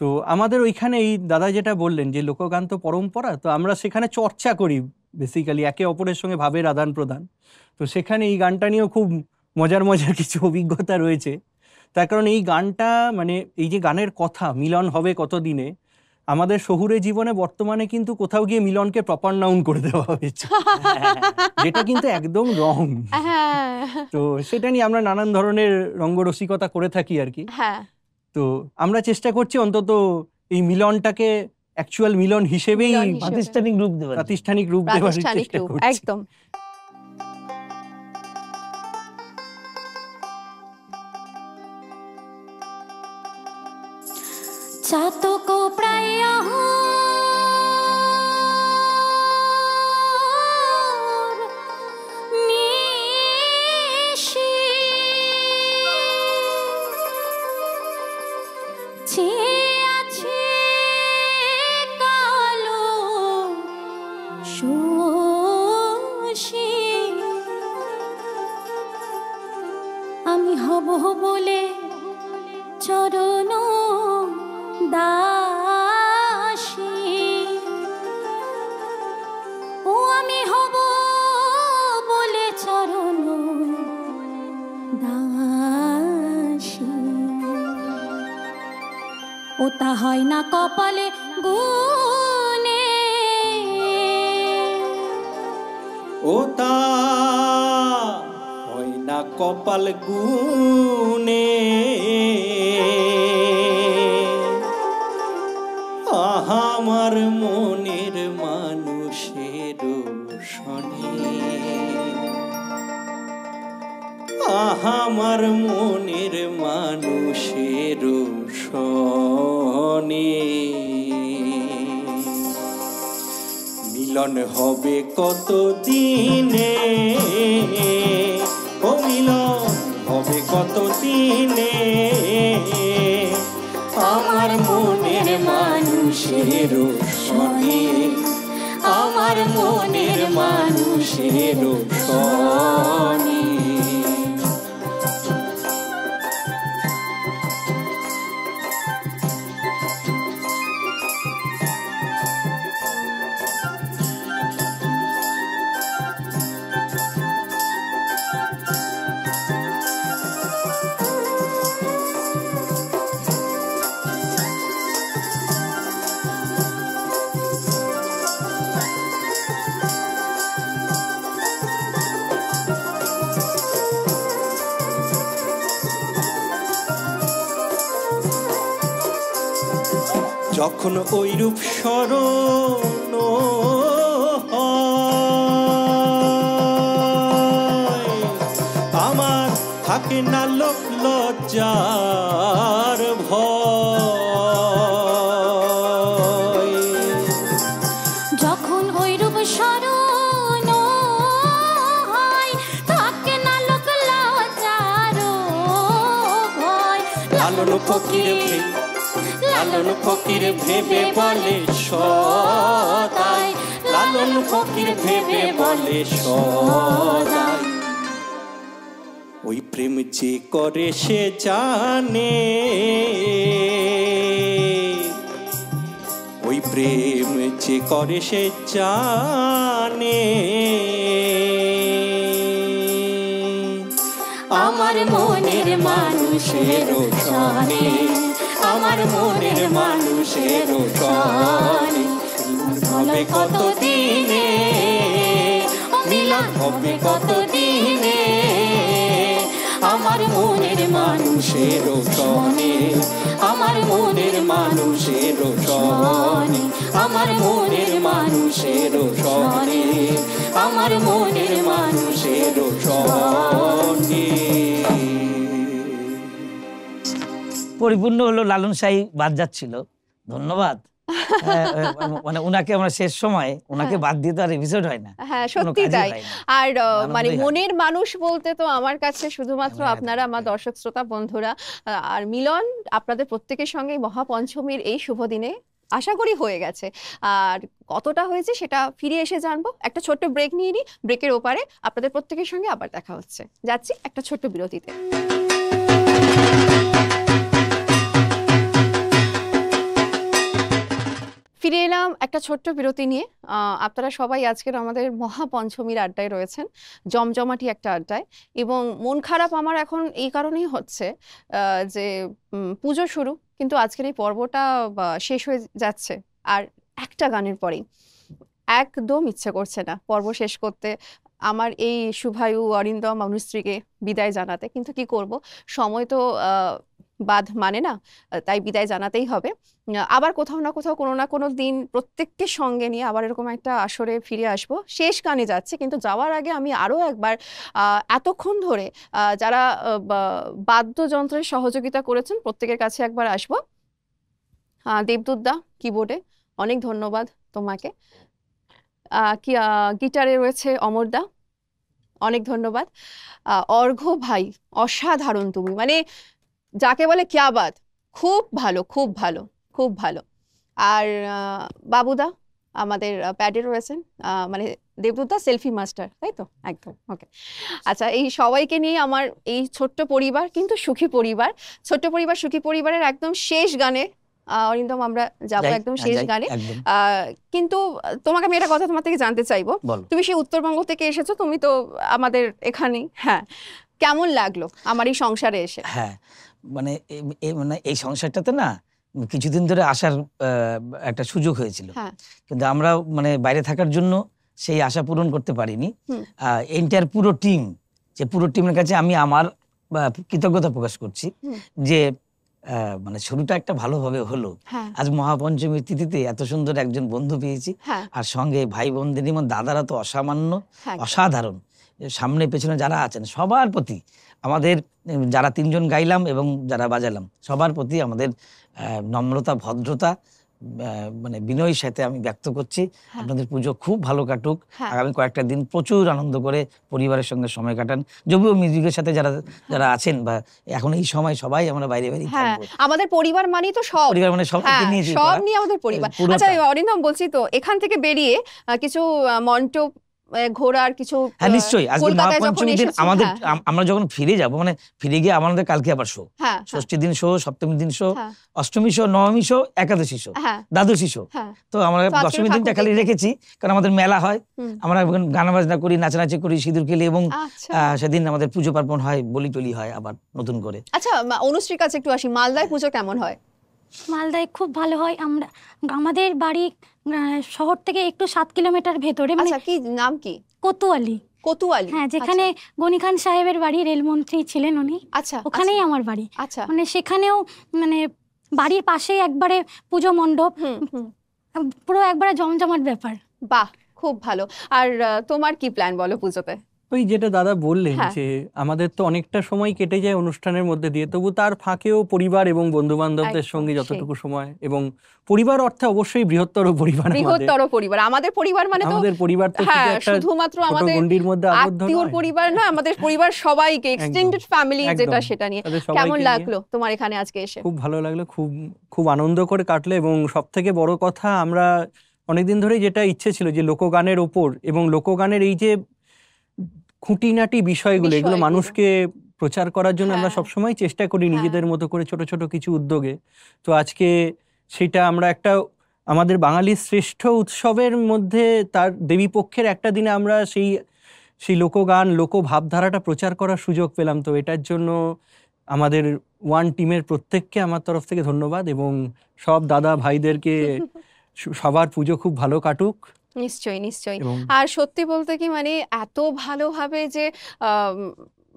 তো আমাদের ওইখানে এই দাদা যেটা বললেন যে লোকগান তো পরম্পরা, তো আমরা সেখানে চর্চা করি বেসিক্যালি, একে অপরের সঙ্গে ভাবের আদান প্রদান। তো সেখানে এই গানটা নিয়েও খুব মজার কিছু অভিজ্ঞতা রয়েছে। তার কারণ এই গানটা, মানে এই যে গানের কথা মিলন হবে কত দিনে, আমাদের শহুরে জীবনে বর্তমানে কিন্তু কোথাও গিয়ে মিলনকে প্রপার নাউন করে দেওয়া হয়েছে, যেটা কিন্তু একদম রং। তো সেটা নিয়ে আমরা নানান ধরনের রঙ্গরসিকতা করে থাকি আর কি। তো আমরা চেষ্টা করছি অন্তত এই মিলনটাকে অ্যাকচুয়াল মিলন হিসেবেই প্রাতিষ্ঠানিক রূপ দেওয়ার চেষ্টা করছি। একদম। চাতক প্রায় নিশি আছে কালো শোষী, আমি হব বলে চরণ দাসী, ও আমি হব বলে চরণ দাসী, ও তা হয় না কপালে গুনে, ও তা হয় না কপাল গুনে, আমার মনের মানুষের শনি, আমার মনের মানুষের শনি, মিলন হবে কত দিনে, ও মিলন হবে কত দিনে, আমার মনের মানুষের শনি, আমার মনের মানুষের শনি। যখন ওই রূপ স্মরণ থাকে না লোক লজ্জার ভয়। যখন ওই রূপ স্মরণ হয় থাকে না লোক লজ্জার ভয়। লালন ফকির ভেবে বলে সদাই, লালন ফকির ভেবে বলে সদাই। ওই প্রেম যে করে সে জানে, ওই প্রেম যে করে সে জানে। আমার মনের মানুষের সনে, আমার মনের মানুষের সনে হবে কত দিনে, মিলন হবে কত দিনে। আমার মনের মানুষের সনে, আমার মনের মানুষের সনে, আমার মনের মানুষের সনে, আমার মনের মানুষের সনে। পরিপূর্ণ হলো, লালন শাহী বাদ যাচ্ছিল, ধন্যবাদ। মানে ওনাকে আমরা শেষ সময় ওনাকে বাদ দিয়ে তো আর এপিসোড হয় না। হ্যাঁ কোনো সত্যি কাজই তাই। হয় না। আর মানে আনন্দই হয়। মনের মানুষ বলতে তো আমার কাছে শুধুমাত্র হ্যাঁ, আপনারা, আমার দর্শক শ্রোতা বন্ধুরা আর মিলন, আপনাদের প্রত্যেকের সঙ্গে মহাপঞ্চমীর এই শুভ দিনে আশা করি হয়ে গেছে। আর কতটা হয়েছে সেটা ফিরে এসে জানবো। একটা ছোট্ট ব্রেক নিয়ে নিই, ব্রেকের ওপারে আপনাদের প্রত্যেকের সঙ্গে আবার দেখা হচ্ছে। যাচ্ছি একটা ছোট্ট বিরতিতে। ফিরে এলাম একটা ছোট্ট বিরতি নিয়ে। আপনারা সবাই আজকের আমাদের মহাপঞ্চমীর আড্ডায় রয়েছেন, জমজমাটি একটা আড্ডায়। এবং মন খারাপ আমার এখন এই কারণেই হচ্ছে যে পুজো শুরু, কিন্তু আজকের এই পর্বটা শেষ হয়ে যাচ্ছে। আর একটা গানের পরেই একদম ইচ্ছে করছে না পর্ব শেষ করতে, আমার এই শুভায়ু অরিন্দম অনুশ্রীকে বিদায় জানাতে। কিন্তু কি করব, সময় তো বাদ মানে না, তাই বিদায় জানাতেই হবে। আবার কোথাও না কোথাও কোনো না কোনো দিন প্রত্যেককে সঙ্গে নিয়ে আবার এরকম একটা আসরে ফিরে আসব। শেষ গানে যাচ্ছে, কিন্তু যাওয়ার আগে আমি আরও একবার এতক্ষণ ধরে যারা বাদ্যযন্ত্রের সহযোগিতা করেছেন প্রত্যেকের কাছে একবার আসব। দেবদূত দা কিবোর্ডে, অনেক ধন্যবাদ তোমাকে। গিটারে রয়েছে অমর দা, অনেক ধন্যবাদ। অর্ঘ্য ভাই, অসাধারণ তুমি, মানে যাকে বলে ক্যা বাত, খুব ভালো, খুব ভালো, খুব ভালো। আর বাবুদা আমাদের প্যাডে রয়েছেন, মানে দেবদূতা সেলফি মাস্টার, তাই তো? একদম ওকে। আচ্ছা, এই সবাইকে নিয়ে আমার এই ছোট্ট পরিবার, কিন্তু সুখী পরিবার, ছোট্ট পরিবার সুখী পরিবারের একদম শেষ গানে অরিন্দম আমরা যাবো, একদম শেষ গানে। কিন্তু তোমাকে আমি একটা কথা তোমার থেকে জানতে চাইবো, তুমি সেই উত্তরবঙ্গ থেকে এসেছো, তুমি তো আমাদের এখানেই, হ্যাঁ, কেমন লাগলো আমার এই সংসারে এসে? হ্যাঁ, মানে এই সংসারটাতে না কিছুদিন ধরে আসার একটা সুযোগ হয়েছিল, কিন্তু আমরা মানে বাইরে থাকার জন্য সেই আশা পূরণ করতে পারিনি। এন্টায়ার পুরো টিম, যে পুরো টিমের কাছে আমি আমার কৃতজ্ঞতা প্রকাশ করছি যে মানে শুরুটা একটা ভালোভাবে হলো। আজ মহাপঞ্চমীর তিথিতে এত সুন্দর একজন বন্ধু পেয়েছি, আর সঙ্গে ভাই বোনদের এবং দাদারা তো অসামান্য, অসাধারণ। সামনে পেছনে যারা আছেন সবার প্রতি আমাদের, যারা তিনজন গাইলাম এবং যারা বাজালাম, সবার প্রতি আমাদের নম্রতা, ভদ্রতা, মানে বিনয়ের সাথে আমি ব্যক্ত করছি। আপনাদের পুজো খুব ভালো কাটুক, আগামী কয়েকটা দিন প্রচুর আনন্দ করে পরিবারের সঙ্গে সময় কাটান। যদিও মিউজিকের সাথে যারা আছেন বা এখন এই সময় সবাই আমরা বাইরে বাইরে থাকবো, আমাদের পরিবার মানে তো সব পরিবার, মানে সব নিয়ে আমাদের পরিবার। আচ্ছা অরিন্দম, বলছি তো এখান থেকে বেরিয়ে কিছু মন্টপ ঘোরার কিছু, নিশ্চয়ই আজকে মহাপঞ্চমীর দিন আমাদের, আমরা যখন ফিরে যাব, মানে ফিরে গিয়ে আমাদের কালকে আবার শো, ষষ্ঠীর দিন শো, সপ্তমীর দিন শো, অষ্টমী শো, নবমী শো, একাদশী শো, দ্বাদশী শো। তো আমরা দশমীর দিনটা খালি রেখেছি, কারণ আমাদের মেলা হয়, আমরা গান বাজনা করি, নাচানাচি করি, সিঁদুর খেলি, এবং সেদিন আমাদের পুজো পার্বণ হয়, বলি টলি হয় আবার নতুন করে। আচ্ছা অনুশ্রীর কাছে একটু আসি, মালদায় পুজো কেমন হয়? মালদায় খুব ভালো হয়। আমাদের বাড়ি শহর থেকে একটু 7 কিলোমিটার ভেতরে। মানে কি নাম কি? কোতোয়ালি। কোতোয়ালি, হ্যাঁ, যেখানে গনি খান সাহেবের বাড়ি, রেলমন্ত্রী ছিলেন উনি। আচ্ছা, ওখানেই আমার বাড়ি। মানে সেখানেও মানে বাড়ির পাশেই একবারে পুজো মণ্ডপ, পুরো একবারে জমজমাট ব্যাপার। বাহ, খুব ভালো। আর তোমার কি প্ল্যান বলো পুজোতে? ওই যেটা দাদা বললেন হ্যাঁ। যে আমাদের তো অনেকটা সময় কেটে যায় অনুষ্ঠানের মধ্যে দিয়ে, তবু তার ফাঁকেও পরিবার এবং বন্ধু বান্ধবদের একদম, সঙ্গে সেই। যতটুকু সময়, এবং পরিবার অর্থে অবশ্যই বৃহত্তর পরিবার আমাদের। বৃহত্তর পরিবার, আমাদের পরিবার মানে তো আমাদের পরিবার তো শুধু হ্যাঁ একটা শুধুমাত্র ছোট আমাদের গণ্ডির মধ্যে আবদ্ধ আত্মীয়র নয়। পরিবার না, আমাদের পরিবার সবাইকে, এক্সটেন্ডেড ফ্যামিলি একদম, যেটা, সেটা নিয়ে। তাদের কেমন সবাইকে নিয়ে লাগলো তোমার এখানে আজকে এসে? খুব ভালো লাগলো, খুব খুব আনন্দ করে কাটলো। এবং সব থেকে বড় কথা, আমরা অনেকদিন ধরেই যেটা ইচ্ছে ছিল যে লোকগানের ওপর এবং লোকগানের এই যে খুঁটিনাটি বিষয়গুলো, এগুলো বিষয়গুলো। মানুষকে প্রচার করার জন্য আমরা হ্যাঁ। সবসময় চেষ্টা করি হ্যাঁ। নিজেদের মতো করে ছোট ছোট কিছু উদ্যোগে। তো আজকে সেটা আমরা একটা আমাদের বাঙালির শ্রেষ্ঠ উৎসবের মধ্যে তার দেবীপক্ষের একটা দিনে আমরা সেই সেই লোকগান, লোক ভাবধারাটা প্রচার করার সুযোগ পেলাম। তো এটার জন্য আমাদের ওয়ান টিমের প্রত্যেককে আমার তরফ থেকে ধন্যবাদ, এবং সব দাদা ভাইদেরকে সবার পুজো খুব ভালো কাটুক। নিশ্চয়ই নিশ্চয়ই। এবং আর সত্যি বলতে কি মানে এত ভালোভাবে যে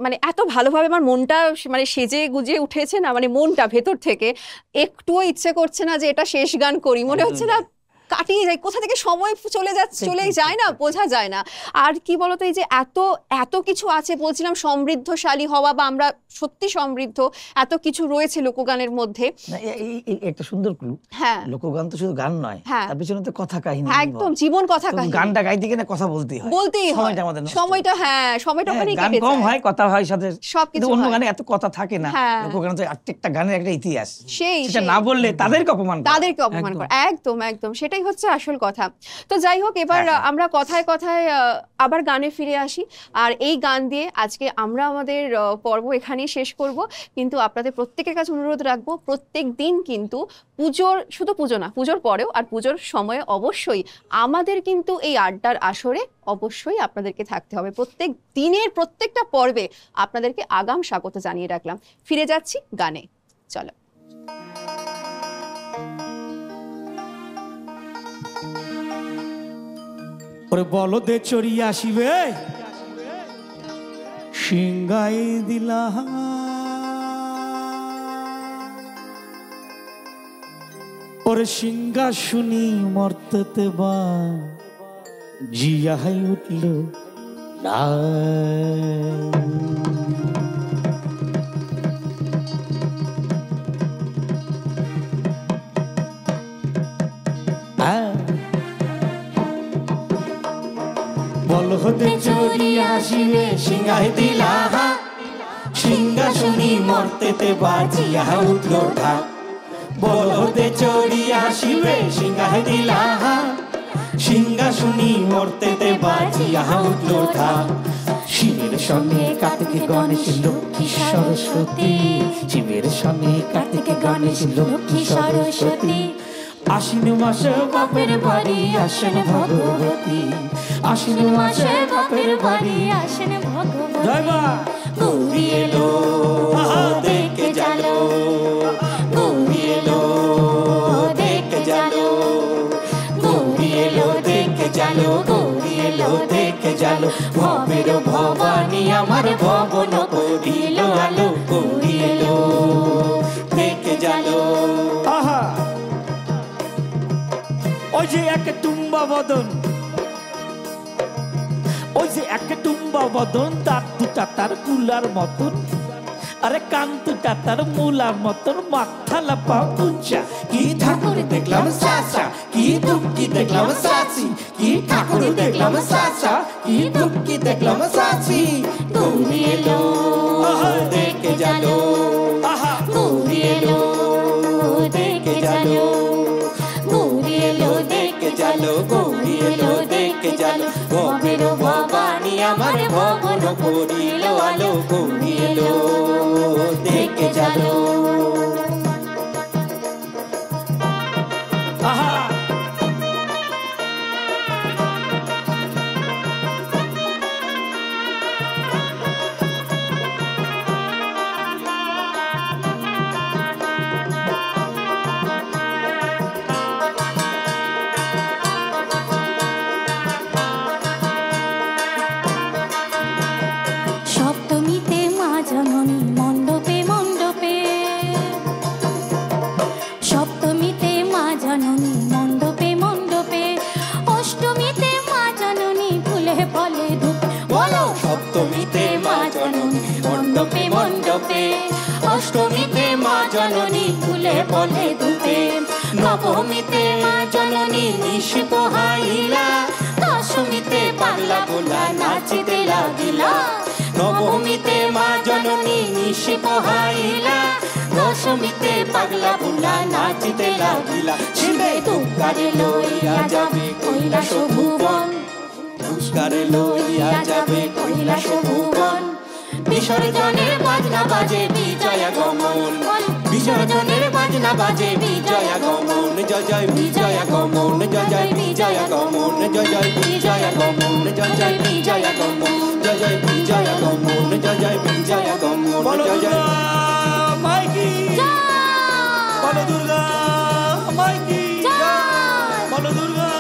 মানে এত ভালোভাবে আমার মনটা মানে সেজে গুজে উঠেছে না, মানে মনটা ভেতর থেকে একটুও ইচ্ছে করছে না যে এটা শেষ গান করি, মনে হচ্ছে না কাটিয়ে যায়, কোথা থেকে সময় চলে যাচ্ছে, চলেই যায় না, বোঝা যায় না। আর কি বলতো, এই যে এত এত কিছু আছে, বলছিলাম সমৃদ্ধশালী হওয়া, বা আমরা সত্যি সমৃদ্ধ, এত কিছু রয়েছে লোকগানের মধ্যে। না, একটা সুন্দর ক্লু। হ্যাঁ লোকগান তো শুধু গান নয়, হ্যাঁ। তার পিছনে তো কথা কাহিনী, একদম জীবন কথা তো কাহিনী। গানটা গাইতে গেলে কথা বলতেই হয়, বলতেই হয় সময়টা আমাদের নষ্ট। সময়টা, হ্যাঁ সময়টা হ্যাঁ, ওখানেই গান কেটে কম যায়। হয়, কথা হয় সাথে, সবকিছু কিন্তু অন্য হয়। গানে এত কথা থাকে না। হ্যাঁ। লোকগানে তো প্রত্যেকটা গানের একটা ইতিহাস, সেই সেটা সেই। না বললে তাদেরকে অপমান করা। তাদেরকে অপমান একদম। করা, একদম একদম সেটাই হচ্ছে আসল কথা। তো যাই হোক, এবার হ্যাঁ, হ্যাঁ। আমরা কথায় কথায় আবার গানে ফিরে আসি। আর এই গান দিয়ে আজকে আমরা আমাদের পর্ব এখানেই শেষ করব। কিন্তু আপনাদের প্রত্যেকের কাছে অনুরোধ রাখবো, প্রত্যেক দিন কিন্তু পুজোর, শুধু পুজো না, পুজোর পরেও আর পুজোর সময়ে অবশ্যই আমাদের কিন্তু এই আড্ডার আসরে অবশ্যই আপনাদেরকে থাকতে হবে। প্রত্যেক দিনের প্রত্যেকটা পর্বে আপনাদেরকে আগাম স্বাগত জানিয়ে রাখলাম। ফিরে যাচ্ছি গানে, চলো। ওরে বলদে চড়িয়ে আসিবে সিংগাই দিলা, ওরে সিংহা শুনি মর্ততে বা জিয়াই উঠল না। বলদে চড়িয়ে আসিবে সিংহাই দিলা, সিংহা শুনি মর্তেতে বাজিয়া উঠল ঢা। বলদে চড়িয়ে আসিবে সিংহাই দিলা, সিংহা শুনি মর্তেতে বাজিয়া উঠল ঢা। শিবের সঙ্গে কার্তিক গণেশ লক্ষ্মী সরস্বতী, শিবের সঙ্গে কার্তিক গণেশ লক্ষ্মী সরস্বতী। আশ্বিন মাসে বাপের বাড়ি আসেন ভগবতী, আশ্বিন মাসে বাপের বাড়ি আসেন ভগবতী। জয় মা। গৌরী এলো দেখে জালো, গৌরী এলো দেখে জালো, গৌরী এলো দেখে জালো, গৌরী এলো দেখে জালো। ভবের ভবানী আমার ভবন করিল আলো, গৌরী এলো দেখে জালো। আহা, ওই যে এক টুম্বা বদন, ওই যে এক টুম্বা বদন, তার দুটা তার কুলার মতন, আরে কান দুটা তার মুলার মতন, মাথা লাপা পুঞ্চা। কি ঠাকুর দেখলাম চাচা, কি দুঃখী দেখলাম চাচি, কি ঠাকুর দেখলাম চাচা, কি দুঃখী দেখলাম চাচি। গৌরী এলো দেখে জালো, আহা, গৌরী এলো দেখে জালো, গৌরী এলো দেখে জালো, গৌরী এলো দেখে জালো। ভবের ভবানী আমার ভবন করিল আলো, গৌরী এলো দেখে জালো। আহা, সপ্তমীতে মা জননী মণ্ডপে মণ্ডপে মণ্ডপে, অষ্টমীতে মা জননী ফুলে বলে ধূপে, নবমীতে মা জননী নিশি পোহাইলা, দশমীতে পাগলা ভোলা নাচিতে লাগিলা। নবমীতে মা জননী নিশি পোহাইলা, দশমীতে পাগলা ভোলা নাচিতে লাগিলা। শিবে দুর্গারে লইয়া যাবে কৈলাস ভুবন, দুর্গারে লইয়া যাবে কৈলাস ভুবন। বিসর্জনের বাজনা বাজে বিজয়া গমন, বিসর্জনের বাজনা বাজে বিজয়া গমন। জয় জয় বিজয়া গমন, জয় জয় বিজয়া গমন, জয় জয় বিজয়া গমন, জয় জয় বিজয়া গমন, জয় জয় বিজয়া গমন, জয় জয় বিজয়া গমন। জয় জয় মাইকি, বলো দুর্গা মাইকি, বলো দুর্গা